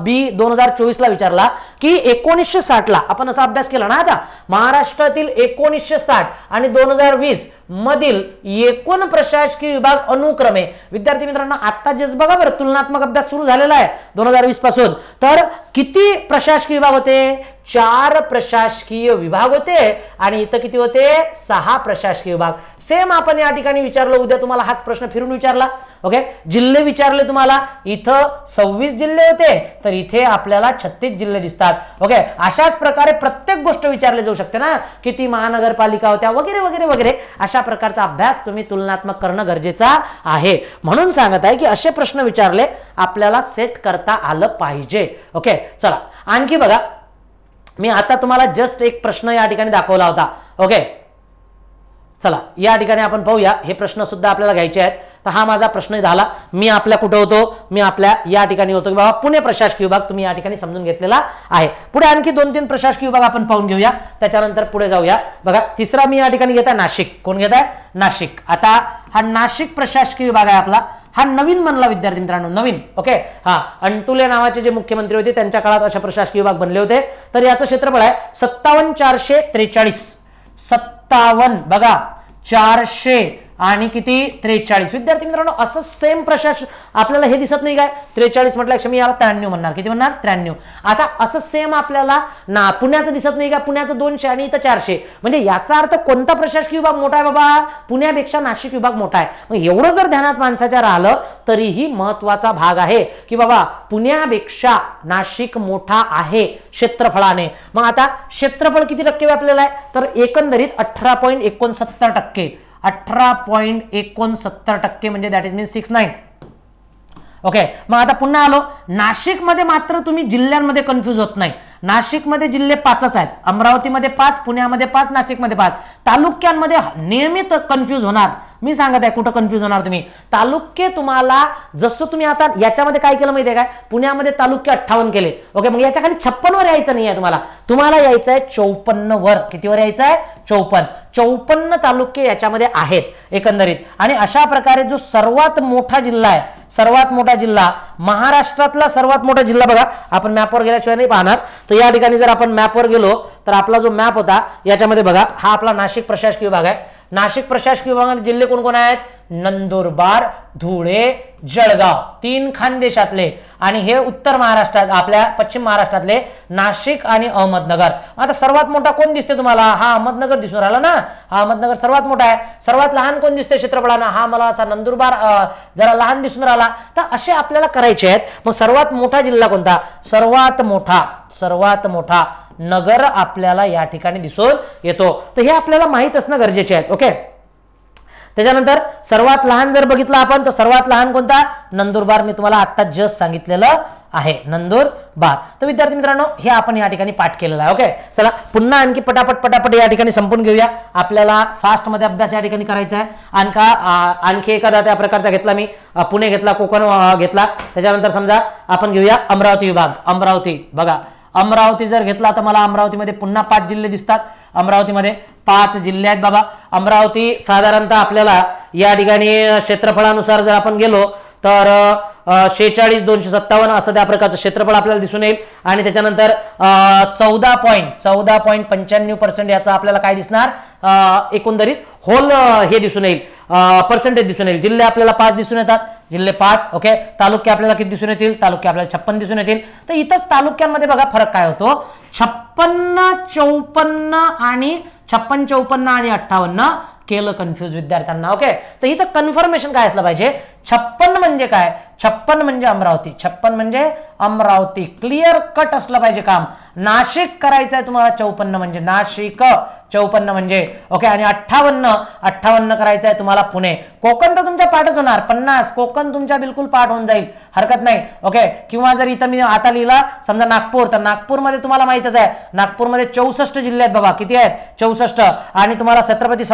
बी 2024 ला विचारला की 1960 ला आपण असा अभ्यास केला ना. आता महाराष्ट्रातील 1960 आणि 2020 मधील एकूण प्रशासकीय विभाग अनुक्रमे, विद्यार्थी मित्रांनो आता जस्ट बघा बरं, तुलनात्मक अभ्यास सुरू झालेला आहे 2020 पासून. तर किती प्रशासकीय विभाग होते, 4 प्रशासकीय विभाग होते आणि इथं किती होते, 6 प्रशासकीय विभाग. सेम आपण या ठिकाणी विचारलं, उद्या तुम्हाला हाच प्रश्न फिरून विचारला. ओके, जिल्हे विचारले तुम्हाला, इथं 26 जिल्हे होते तर इथे आपल्याला 36 जिल्हे दिसतात. ओके, अशाच प्रकारे प्रत्येक गोष्ट विचारली जाऊ शकते ना, किती महानगरपालिका होत्या वगैरे वगैरे वगैरे. अशा प्रकारचा अभ्यास तुम्ही तुलनात्मक करणं गरजेचा आहे. म्हणून सांगत आहे की असे प्रश्न विचारले आपल्याला सेट करता आलं पाहिजे. ओके, चला आणखी बघा, मी आता तुम्हाला जस्ट एक प्रश्न या ठिकाणी दाखवला होता. ओके, चला या ठिकाणी आपण पाहूया, हे प्रश्न सुद्धा आपल्याला घ्यायचे आहेत. तर हा माझा प्रश्न झाला, मी आपल्या कुठे होतो, मी आपल्या या ठिकाणी होतो की बाबा पुणे प्रशासकीय विभाग तुम्ही या ठिकाणी समजून घेतलेला आहे. पुढे आणखी 2-3 प्रशासकीय विभाग आपण पाहून घेऊया, त्याच्यानंतर पुढे जाऊया. बघा तिसरा मी या ठिकाणी घेत आहे नाशिक. कोण घेत आहे, नाशिक. आता हा नाशिक प्रशासकीय विभाग आहे आपला, हा नवीन म्हणला विद्यार्थी मित्रांनो, नवीन. ओके, हा अंटुले नावाचे जे मुख्यमंत्री होते त्यांच्या काळात अशा प्रशासकीय विभाग बनले होते. तर याचं क्षेत्रफळ आहे 57,443. 57 बघा 400 आणि किती 43. विद्यार्थी मित्रांनो असं सेम प्रशासन आपल्याला हे दिसत नाही काय, 43 म्हटलं मी याला 93 म्हणणार, किती म्हणणार 93. आता असं सेम आपल्याला ना पुण्याचं दिसत नाही का, पुण्याचं 200 आणि इथं 400. म्हणजे याचा अर्थ कोणता प्रशासकीय विभाग मोठा आहे बाबा, पुण्यापेक्षा नाशिक विभाग मोठा आहे. मग एवढं जर ध्यानात माणसाच्या राहिलं तरीही महत्वाचा भाग आहे की बाबा पुण्यापेक्षा नाशिक मोठा आहे क्षेत्रफळाने. मग आता क्षेत्रफळ किती टक्के व्यापलेलं आहे, तर एकंदरीत 18.69%. 18.69% म्हणजे दॅट इज मीन 69. ओके, मग आता पुन्हा आलो नाशिकमध्ये, मात्र तुम्ही जिल्ह्यांमध्ये कन्फ्यूज होत नाही. नाशिकमध्ये जिल्हे 5च आहेत, अमरावतीमध्ये 5, पुण्यामध्ये 5, नाशिकमध्ये 5. तालुक्यांमध्ये नियमित कन्फ्यूज होणार. मी सांगत आहे, कुठं कन्फ्युज होणार तुम्ही. तालुके तुम्हाला जसं तुम्ही आता याच्यामध्ये काय केलं माहितीये काय, पुण्यामध्ये तालुके 58 केले. ओके, मग याच्या खाली 56 वर यायचं नाही आहे तुम्हाला, तुम्हाला यायचं आहे 54 वर. कितीवर यायचं आहे? 54 तालुके याच्यामध्ये आहेत एकंदरीत. आणि अशा प्रकारे जो सर्वात मोठा जिल्हा आहे, सर्वात मोठा जिल्हा महाराष्ट्रातला सर्वात मोठा जिल्हा बघा, आपण मॅपवर गेल्याशिवाय नाही पाहणार. तर या ठिकाणी जर आपण मॅपवर गेलो तर आपला जो मॅप होता याच्यामध्ये बघा, हा आपला नाशिक प्रशासकीय विभाग आहे. नाशिक प्रशासकीय विभागात जिल्हे कोण कोण आहेत? नंदुरबार, धुळे, जळगाव, 3 खानदेशातले. आणि हे उत्तर महाराष्ट्रात, आपल्या पश्चिम महाराष्ट्रातले नाशिक आणि अहमदनगर. आता सर्वात मोठा कोण दिसते तुम्हाला? हा अहमदनगर दिसून राहिला ना, हा अहमदनगर सर्वात मोठा आहे. सर्वात लहान कोण दिसते क्षेत्रफळानं? हा मला असा नंदुरबार जरा लहान दिसून राहिला. तर असे आपल्याला करायचे आहेत. मग सर्वात मोठा जिल्हा कोणता? सर्वात मोठा नगर आपल्याला या ठिकाणी दिसून येतो. तर हे आपल्याला माहित असणं गरजेचे आहे. ओके, त्याच्यानंतर सर्वात लहान जर बघितलं आपण तर सर्वात लहान कोणता? नंदुरबार. मी तुम्हाला आता जस्ट सांगितलेलं आहे, नंदुरबार. तर विद्यार्थी मित्रांनो, हे आपण या ठिकाणी पाठ केलेला आहे. ओके, चला पुन्हा आणखी पटापट या ठिकाणी संपून घेऊया. आपल्याला फास्ट मध्ये अभ्यास या ठिकाणी करायचा आहे. आणखी एखादा त्या प्रकारचा घेतला मी, पुणे घेतला, कोकण घेतला. त्याच्यानंतर समजा आपण घेऊया अमरावती विभाग. अमरावती बघा, अमरावती जर घेतला तर मला अमरावतीमध्ये पुन्हा 5 जिल्हे दिसतात. अमरावतीमध्ये 5 जिल्हे आहेत बाबा. अमरावती साधारणतः आपल्याला या ठिकाणी क्षेत्रफळानुसार जर आपण गेलो तर 46,257 असं त्या प्रकारचं क्षेत्रफळ आपल्याला दिसून येईल. आणि त्याच्यानंतर 14.95% याचा आपल्याला काय दिसणार? एकंदरीत होल हे दिसून येईल, पर्सेंटेज दिसून येईल. जिल्हे आपल्याला 5 दिसून येतात, जिल्हे 5. ओके, तालुके आपल्याला किती दिसून येतील? तालुके आपल्याला 56 दिसून येतील. तर इथंच तालुक्यांमध्ये बघा फरक काय होतो. 56, 54 आणि 56, 54 आणि 58 केलं कन्फ्यूज विद्यार्थ्यांना. ओके, तर इथं कन्फर्मेशन काय असलं पाहिजे? 56 म्हणजे काय? 56 म्हणजे अमरावती. 56 म्हणजे अमरावती. क्लिअर कट असलं पाहिजे काम. नाशिक करायचं आहे तुम्हाला 54 म्हणजे नाशिक, 54 म्हणजे. ओके, आणि 58 करायचं आहे तुम्हाला पुणे. कोकण तर तुमच्या पाठच होणार. 50 कोकण तुमच्या बिलकुल पाठ होऊन जाईल, हरकत नाही. ओके, किंवा जर इथं मी आता लिहिला समजा नागपूर, तर नागपूरमध्ये तुम्हाला माहितच आहे, नागपूरमध्ये 64 जिल्हे आहेत बाबा. किती आहेत? 64. आणि तुम्हाला छत्रपती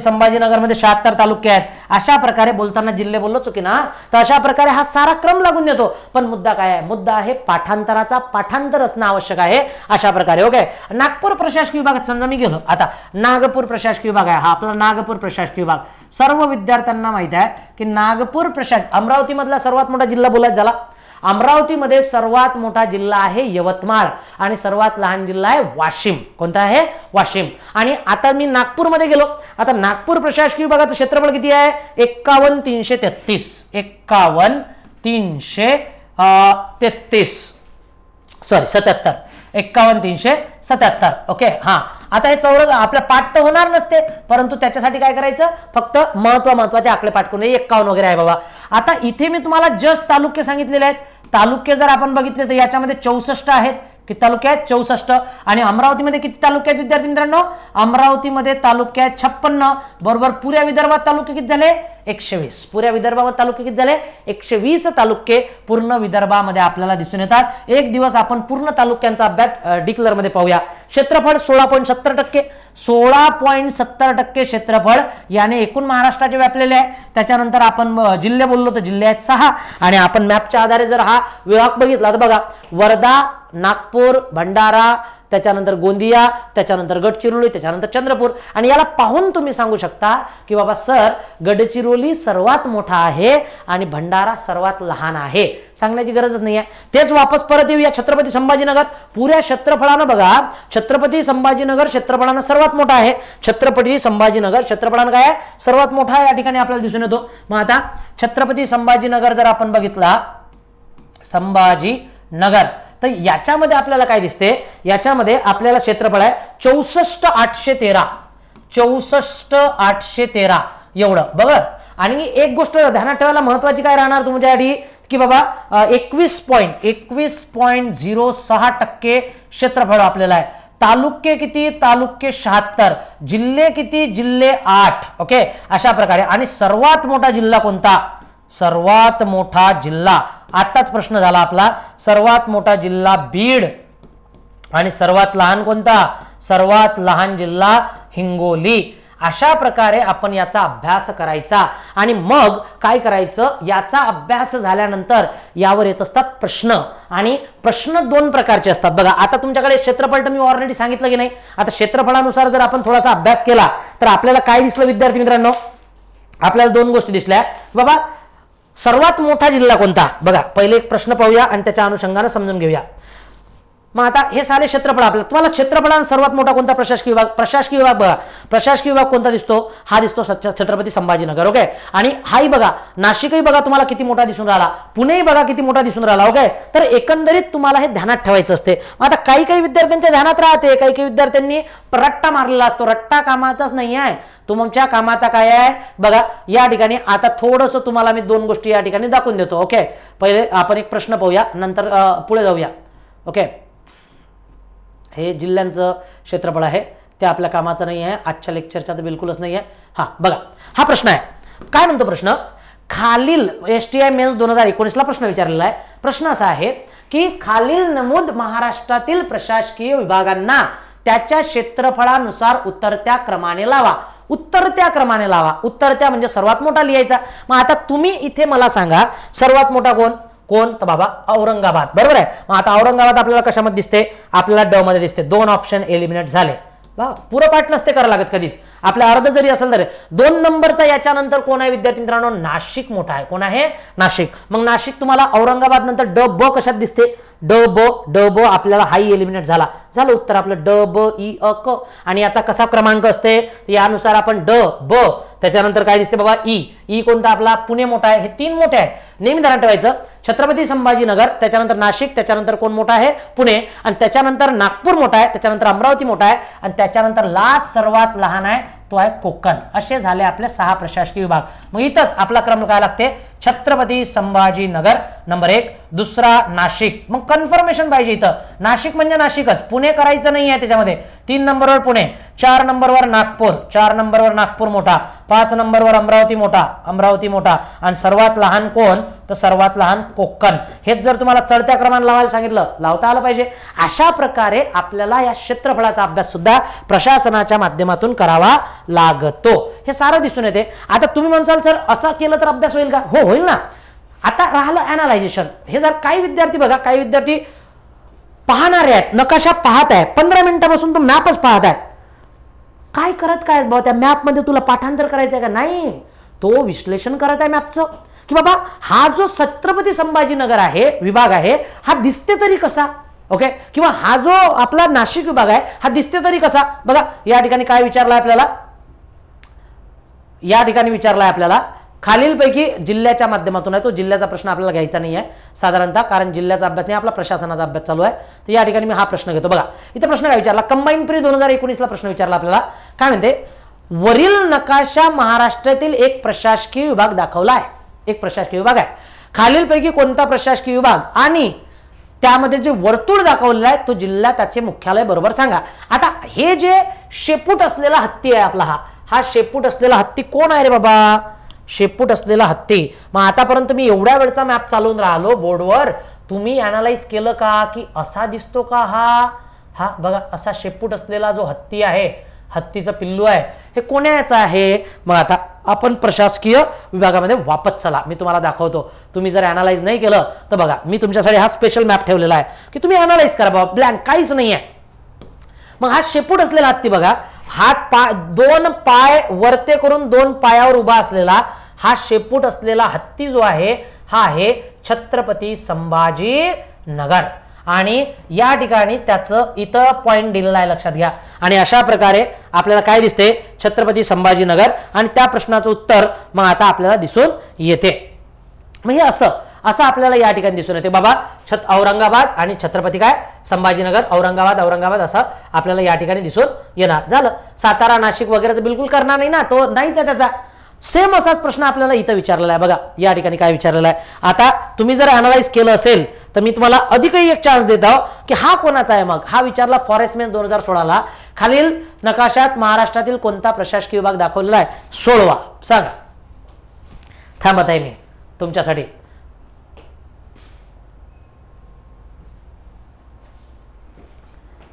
संभाजीनगर मध्ये 76 तालुके आहेत. अशा प्रकारे बोलताना जिल्हे बोललो चुकी ना. तर अशा प्रकारे हा सारा क्रम लागून येतो. पण मुद्दा काय आहे? मुद्दा आहे पाठांतराचा. पाठांतर असणं आवश्यक आहे अशा प्रकारे. ओके, नागपूर प्रशासकीय विभागात समजा मी गेलो, आता नागपूर प्रशासकीय विभाग आहे, हा आपला नागपूर प्रशासकीय विभाग. सर्व विद्यार्थ्यांना माहित आहे की नागपूर अमरावती मधला सर्वात मोठा जिल्हा बोलायचा झाला. अमरावतीमध्ये सर्वात मोठा जिल्हा आहे यवतमाळ आणि सर्वात लहान जिल्हा आहे वाशिम. कोणता आहे? वाशिम. आणि आता मी नागपूरमध्ये गेलो. आता नागपूर प्रशासकीय विभागाचं क्षेत्रफळ किती आहे? 51,333. 77. 51,377. ओके, हा. आता हे चौरस आपल्या पाठ तर होणार नसते, परंतु त्याच्यासाठी काय करायचं? फक्त महत्वाचे आकडे पाठ करून 51 वगैरे आहे बाबा. आता इथे मी तुम्हाला जस्ट तालुके सांगितलेले आहेत. तालुके जर आपण बघितले तर याच्यामध्ये 64 आहेत. किती तालुके आहेत? 64. आणि अमरावतीमध्ये किती तालुके आहेत विद्यार्थी मित्रांनो? अमरावतीमध्ये तालुके आहेत 56. बरोबर. पुऱ्या विदर्भात तालुके किती झाले? 120. पुऱ्या विदर्भात तालुके किती झाले? 120 तालुके पूर्ण विदर्भामध्ये आपल्याला दिसून येतात. एक दिवस आपण पूर्ण तालुक्यांचा अभ्यास डिक्लेअर मध्ये पाहूया. क्षेत्रफळ 16.70%. 16.70% क्षेत्रफळ याने एकूण महाराष्ट्राचे व्यापलेले आहे. त्याच्यानंतर आपण जिल्हे बोललो तर जिल्हे आहेत 6. आणि आपण मॅपच्या आधारे जर हा विभाग बघितला तर बघा, वर्धा, नागपूर, भंडारा, त्याच्यानंतर गोंदिया, त्याच्यानंतर गडचिरोली, त्याच्यानंतर चंद्रपूर. आणि याला पाहून तुम्ही सांगू शकता की बाबा सर गडचिरोली सर्वात मोठा आहे आणि भंडारा सर्वात लहान आहे. सांगण्याची गरजच नाही आहे. तेच वापस परत येऊया छत्रपती संभाजीनगर. पुऱ्या क्षेत्रफळानं बघा, छत्रपती संभाजीनगर क्षेत्रफळानं सर्वात मोठा आहे. छत्रपती संभाजीनगर क्षेत्रफळानं काय आहे? सर्वात मोठा या ठिकाणी आपल्याला दिसून येतो. मग आता छत्रपती संभाजीनगर जर आपण बघितला, संभाजीनगर, तर याच्यामध्ये आपल्याला काय दिसते? याच्यामध्ये आपल्याला क्षेत्रफळ आहे 64,813. 64,813 एवढं बघा. आणि एक गोष्ट ध्यानात ठेवायला महत्वाची काय राहणार तुमच्यासाठी की बाबा 21.06% क्षेत्रफळ आपल्याला आहे. तालुके किती? तालुके 76. जिल्हे किती? जिल्हे 8. ओके, अशा प्रकारे. आणि सर्वात मोठा जिल्हा कोणता? सर्वात मोठा जिल्हा आताच प्रश्न झाला आपला. सर्वात मोठा जिल्हा बीड. आणि सर्वात लहान कोणता? सर्वात लहान जिल्हा हिंगोली. अशा प्रकारे आपण याचा अभ्यास करायचा आणि मग काय करायचं, याचा अभ्यास झाल्यानंतर यावर येत असतात प्रश्न आणि प्रश्न दोन प्रकारचे असतात बघा. आता तुमच्याकडे क्षेत्रफळ मी ऑलरेडी सांगितलं की नाही. आता क्षेत्रफळानुसार जर आपण थोडासा अभ्यास केला तर आपल्याला काय दिसलं विद्यार्थी मित्रांनो, आपल्याला दोन गोष्टी दिसल्या बाबा. सर्वात मोठा जिल्हा कोणता बघा, पहिले एक प्रश्न पाहूया आणि त्याच्या अनुषंगाने समजून घेऊया. मग आता हे सारे क्षेत्रफळ आपल्याला, तुम्हाला क्षेत्रफळात सर्वात मोठा कोणता प्रशासकीय विभाग, प्रशासकीय विभाग बघा. प्रशासकीय विभाग कोणता दिसतो, हा दिसतो छत्रपती संभाजीनगर. ओके. आणि हाही बघा, नाशिकही बघा तुम्हाला किती मोठा दिसून राहिला, पुणेही बघा किती मोठा दिसून राहिला. ओके. तर एकंदरीत तुम्हाला हे ध्यानात ठेवायचं असते. आता काही काही विद्यार्थ्यांच्या ध्यानात राहते, काही काही विद्यार्थ्यांनी रट्टा मारलेला असतो. रट्टा कामाचाच नाही आहे, तुमच्या कामाचा काय आहे बघा. या ठिकाणी आता थोडंसं तुम्हाला मी दोन गोष्टी या ठिकाणी दाखवून देतो. ओके. पहिले आपण एक प्रश्न पाहूया, नंतर पुढे जाऊया. ओके. हे जिल्ह्यांचं क्षेत्रफळ आहे, ते आपल्या कामाचं नाही आहे, आजच्या लेक्चरच्या तर बिलकुलच नाही आहे. हा बघा, हा प्रश्न आहे. काय म्हणतो प्रश्न, खालील STI मेन्स 2019 प्रश्न विचारलेला आहे. प्रश्न असा आहे की खालील नमूद महाराष्ट्रातील प्रशासकीय विभागांना त्याच्या क्षेत्रफळानुसार उतरत्या क्रमाने लावा. उत्तरत्या क्रमाने लावा. उत्तरत्या म्हणजे सर्वात मोठा लिहायचा. मग आता तुम्ही इथे मला सांगा सर्वात मोठा कोण तर बाबा औरंगाबाद. बरोबर आहे. मग आता औरंगाबाद आपल्याला कशामध्ये दिसते, आपल्याला ड मध्ये दिसते. दोन ऑप्शन एलिमिनेट झाले. पुरं पाठ नसते करावं लागत कधीच, आपल्या अर्ध जरी असेल तर. 2 नंबरचा याच्यानंतर कोण आहे विद्यार्थी मित्रांनो, नाशिक मोठा आहे. कोण आहे, नाशिक. मग नाशिक तुम्हाला औरंगाबाद नंतर ड ब कशात दिसते, ड ब आपल्याला हाई एलिमिनेट झाला. झालं उत्तर आपलं ड ब इ अ क. आणि याचा कसा क्रमांक असते यानुसार आपण ड ब, त्याच्यानंतर काय दिसते बाबा ई कोणता आपला, पुणे मोठा आहे. हे 3 मोठे आहे, नेहमी ध्यानात ठेवायचं. छत्रपती संभाजीनगर, त्याच्यानंतर नाशिक, त्याच्यानंतर कोण मोठा आहे, पुणे, आणि त्याच्यानंतर नागपूर मोठा आहे, त्याच्यानंतर अमरावती मोठा आहे, आणि त्याच्यानंतर लास्ट सर्वात लहान आहे तो आहे कोकण. असे झाले आपले 6 प्रशासकीय विभाग. मग इथंच आपला क्रम काय लागते, छत्रपती संभाजीनगर नंबर 1, दुसरा नाशिक. मग कन्फर्मेशन पाहिजे इथं, नाशिक म्हणजे नाशिकच, पुणे करायचं नाही आहे त्याच्यामध्ये. 3 नंबरवर पुणे, 4 नंबरवर नागपूर, 4 नंबरवर नागपूर मोठा, 5 नंबरवर अमरावती मोठा, आणि सर्वात लहान कोण तर सर्वात लहान कोकण. हेच जर तुम्हाला चढत्या क्रमाने लावायला सांगितलं, लावता आलं पाहिजे. अशा प्रकारे आपल्याला या क्षेत्रफळाचा अभ्यास सुद्धा प्रशासनाच्या माध्यमातून करावा लागतो. हे सारं दिसून येते. आता तुम्ही म्हणसाल सर असं केलं तर अभ्यास होईल का, हो होईल ना. आता राहिलं अनालायझेशन. हे जर काही विद्यार्थी बघा, काही विद्यार्थी पाहणारे आहेत, नकाशा पाहत आहे, 15 मिनिटापासून तो मॅपच पाहत आहे. काय करत काय बाबा, त्या मॅप मध्ये तुला पाठांतर करायचं आहे का, नाही, तो विश्लेषण करत आहे मॅपचं, की बाबा हा जो छत्रपती संभाजीनगर आहे विभाग आहे हा दिसते तरी कसा. ओके. किंवा हा जो आपला नाशिक विभाग आहे हा दिसते तरी कसा. बघा या ठिकाणी काय विचारलं आपल्याला, या ठिकाणी विचारलाय आपल्याला खालीलपैकी जिल्ह्याच्या माध्यमातून आहे. तो जिल्ह्याचा प्रश्न आपल्याला घ्यायचा नाही आहे साधारणतः, कारण जिल्ह्याचा अभ्यास नाही, आपला प्रशासनाचा अभ्यास चालू आहे. तर या ठिकाणी मी हा प्रश्न घेतो. बघा इथे प्रश्न काय विचारला, कंबाईन प्री 2019 प्रश्न विचारला आपल्याला. काय म्हणते, वरील नकाशा महाराष्ट्रातील एक प्रशासकीय विभाग दाखवला आहे. एक प्रशासकीय विभाग आहे, खालीलपैकी कोणता प्रशासकीय विभाग आणि त्यामध्ये जे वर्तुळ दाखवलेला आहे तो जिल्हा त्याचे मुख्यालय बरोबर सांगा. आता हे जे शेपूट असलेला हत्ती आहे आपला, हा शेपूट असलेला हत्ती कोण आहे रे बाबा, शेपूट असलेला हत्ती. मग आतापर्यंत मी एवढ्या वेळचा मॅप चालवून राहिलो बोर्डवर, तुम्ही अनालाइज केलं का की असा दिसतो का, हा बघा असा शेपूट असलेला जो हत्ती आहे, हत्तीचं पिल्लू आहे, हे कोणाचं आहे. मग आता आपण प्रशासकीय विभागामध्ये वापस चला, मी तुम्हाला दाखवतो. तुम्ही जर अनालाइज नाही केलं तर बघा मी तुमच्यासाठी हा स्पेशल मॅप ठेवलेला आहे की तुम्ही अनालाइज करा बाबा, ब्लँक काहीच नाही आहे. मग हा शेपूट असलेला हत्ती बघा, हात 2 पाय वरते करून 2 पायावर उभा असलेला हा शेपूट असलेला हत्ती जो आहे हा आहे छत्रपती संभाजीनगर. आणि या ठिकाणी त्याचं इथं पॉइंट दिलेला आहे, लक्षात घ्या. आणि अशा प्रकारे आपल्याला काय दिसते, छत्रपती संभाजीनगर, आणि त्या प्रश्नाचं उत्तर मग आता आपल्याला दिसून येते. मग हे असं आपल्याला या ठिकाणी दिसून येते बाबा. औरंगाबाद आणि छत्रपती काय संभाजीनगर, औरंगाबाद असं आपल्याला या ठिकाणी दिसून येणार. झालं. सातारा नाशिक वगैरे तर बिलकुल करणार नाही ना, तो नाहीच आहे त्याचा. सेम असाच प्रश्न आपल्याला इथं विचारलेला आहे. बघा या ठिकाणी काय विचारलेला आहे. आता तुम्ही जर अनालाइज केलं असेल तर मी तुम्हाला अधिकही एक चान्स देत आहो की हा कोणाचा आहे. मग हा विचारला फॉरेस्ट मेन्स 2016 खालील नकाशात महाराष्ट्रातील कोणता प्रशासकीय विभाग दाखवलेला आहे, 16 सांगा. थांबत आहे मी तुमच्यासाठी.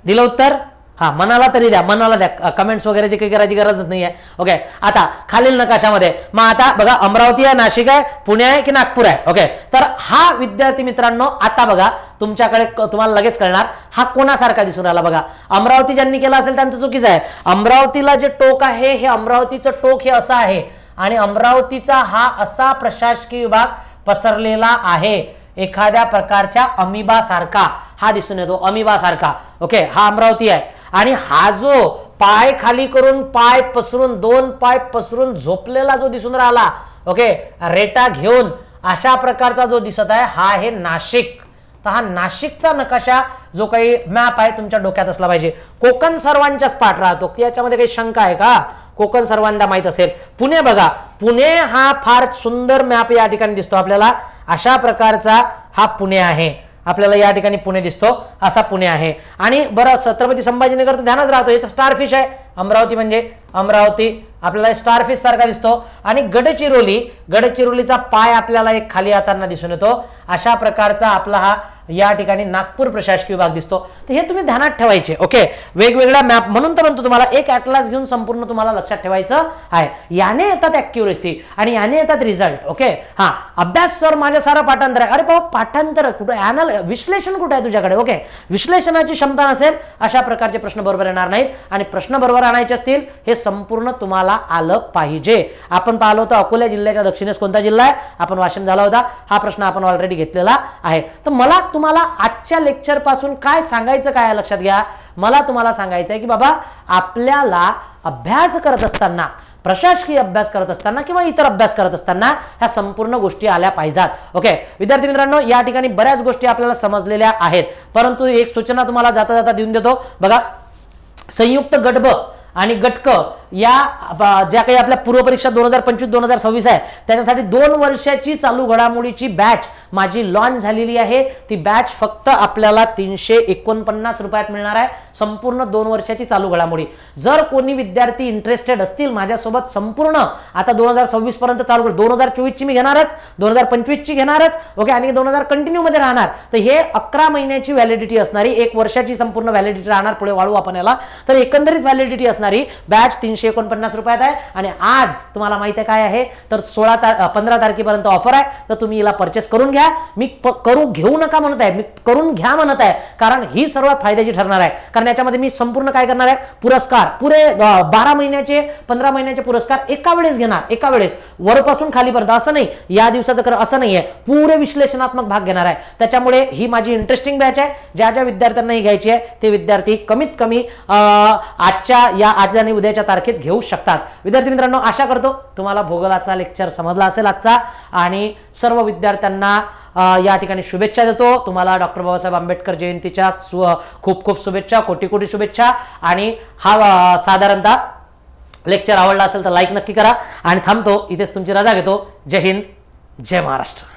दिलं उत्तर, हा मनाला तरी द्या, मनाला द्या, कमेंट्स वगैरे काही करायची गरजच नाही आहे. ओके, आता खालील नकाशामध्ये मग आता बघा अमरावती आहे, नाशिक आहे, पुणे आहे की नागपूर आहे. ओके, तर हा विद्यार्थी मित्रांनो आता बघा तुमच्याकडे तुम्हाला लगेच कळणार हा कोणासारखा दिसून राहिला. बघा अमरावती ज्यांनी केलं असेल त्यांचं चुकीचं आहे. अमरावतीला जे टोक आहे हे अमरावतीचं टोक हे असं आहे आणि अमरावतीचा हा असा प्रशासकीय विभाग पसरलेला आहे एखाद्या प्रकारच्या अमिबा सारखा हा दिसून येतो, अमिबा सारखा. ओके, हा अमरावती आहे आणि हा जो पाय खाली करून पाय पसरून दोन पाय पसरून झोपलेला जो दिसून राहिला, ओके, रेटा घेऊन अशा प्रकारचा जो दिसत आहे हा आहे नाशिक. तर हा नाशिकचा नकाशा जो काही मॅप आहे तुमच्या डोक्यात असला पाहिजे. कोकण सर्वांच्याच पाठ राहतो, याच्यामध्ये काही शंका आहे का? कोकण सर्वांना माहित असेल. पुणे बघा, पुणे हा फार सुंदर मॅप या ठिकाणी दिसतो आपल्याला. अशा प्रकारचा हा पुणे आहे, आपल्याला या ठिकाणी पुणे दिसतो, असा पुणे आहे. आणि बरं छत्रपती संभाजीनगर तर ध्यानात राहतो, हे तर स्टारफिश आहे. अमरावती म्हणजे अमरावती आपल्याला स्टारफिश सारखा दिसतो. आणि गडचिरोली, गडचिरोलीचा पाय आपल्याला एक खाली येताना दिसून येतो. अशा प्रकारचा आपला हा या ठिकाणी नागपूर प्रशासकीय विभाग दिसतो. तर हे तुम्ही ध्यानात ठेवायचे. ओके, वेगवेगळ्या मॅप म्हणून तर म्हणतो तुम्हाला एक ॲटलास घेऊन संपूर्ण तुम्हाला लक्षात ठेवायचं आहे. याने येतात ॲक्युरेसी आणि याने येतात रिझल्ट. ओके, हा अभ्यास सर माझ्या सारा पाठांतर आहे. अरे बाबा पाठांतर कुठे, विश्लेषण कुठे आहे तुझ्याकडे? ओके, विश्लेषणाची क्षमता नसेल अशा प्रकारचे प्रश्न बरोबर येणार नाहीत आणि प्रश्न बरोबर आणायचे असतील हे संपूर्ण तुम्हाला आलं पाहिजे. आपण पाहिलं होतं अकोला जिल्ह्याच्या दक्षिणेस कोणता जिल्हा आहे, आपण वाचन झाला होता. हा प्रश्न आपण ऑलरेडी घेतलेला आहे. तर मला तुम्हाला आजच्या लेक्चर पासून काय सांगायचं काय लक्षात घ्या. मला तुम्हाला सांगायचं आहे की बाबा आपल्याला अभ्यास करत असताना, प्रशासकीय अभ्यास करत असताना किंवा इतर अभ्यास करत असताना ह्या संपूर्ण गोष्टी आल्या पाहिजेत. ओके विद्यार्थी मित्रांनो, या ठिकाणी बऱ्याच गोष्टी आपल्याला समजलेल्या आहेत, परंतु एक सूचना तुम्हाला जाता जाता देऊन देतो. बघा संयुक्त गट ब आणि गटक या ज्या काही आपल्या पूर्व परीक्षा 2025-2026 आहे त्याच्यासाठी 2 वर्षाची चालू घडामोडीची बॅच माझी लॉन्च झालेली आहे. ती बॅच फक्त आपल्याला 349 रुपयात मिळणार आहे. संपूर्ण 2 वर्षाची चालू घडामोडी. जर कोणी विद्यार्थी इंटरेस्टेड असतील माझ्यासोबत संपूर्ण आता 2026 पर्यंत चालू, 2024 ची मी घेणारच, 2025 ची घेणारच. ओके, आणि 2000 कंटिन्यू मध्ये राहणार. तर हे 11 महिन्याची व्हॅलिडिटी असणारी, 1 वर्षाची संपूर्ण व्हॅलिडिटी राहणार. पुढे वाढवू आपण याला. तर एकंदरीत व्हॅलिडिटी असणारी बॅच 349 रुपयात आहे. आणि आज तुम्हाला माहिती आहे काय आहे, तर 15 तारखेपर्यंत ऑफर आहे. तर तुम्ही याला परचेस करून घ्या. मी घेऊ नका म्हणत आहे, मी करून घ्या म्हणत आहे, कारण ही सर्वात फायद्याची ठरणार आहे. कारण याच्यामध्ये मी संपूर्ण काय करणार आहे, पुरस्कार पुरे 12 महिन्याचे 15 महिन्याचे पुरस्कार एका वेळेस घेणार. एका वेळेस वरपासून खालीपर्यंत, असं नाही या दिवसाचं कर असं नाहीये, पुरे विश्लेषणात्मक भाग घेणार आहे. त्याच्यामुळे ही माझी इंटरेस्टिंग बॅच आहे. ज्या ज्या विद्यार्थ्यांना ही घ्यायची आहे ते विद्यार्थी कमीत कमी आज आणि उद्याच्या तारखेत घेऊ शकतात. विद्यार्थी मित्रांनो, आशा करतो तुम्हाला भूगोलाचा लेक्चर समजला असेल आजचा, आणि सर्व विद्यार्थ्यांना या ठिकाणी शुभेच्छा देतो. तुम्हाला डॉक्टर बाबासाहेब आंबेडकर जयंतीच्या खूप खूप शुभेच्छा, कोटी कोटी शुभेच्छा. आणि हा साधारणतः लेक्चर आवडला असेल तर लाईक नक्की करा. आणि थांबतो इथेच, तुमची रजा घेतो. जय हिंद, जय महाराष्ट्र.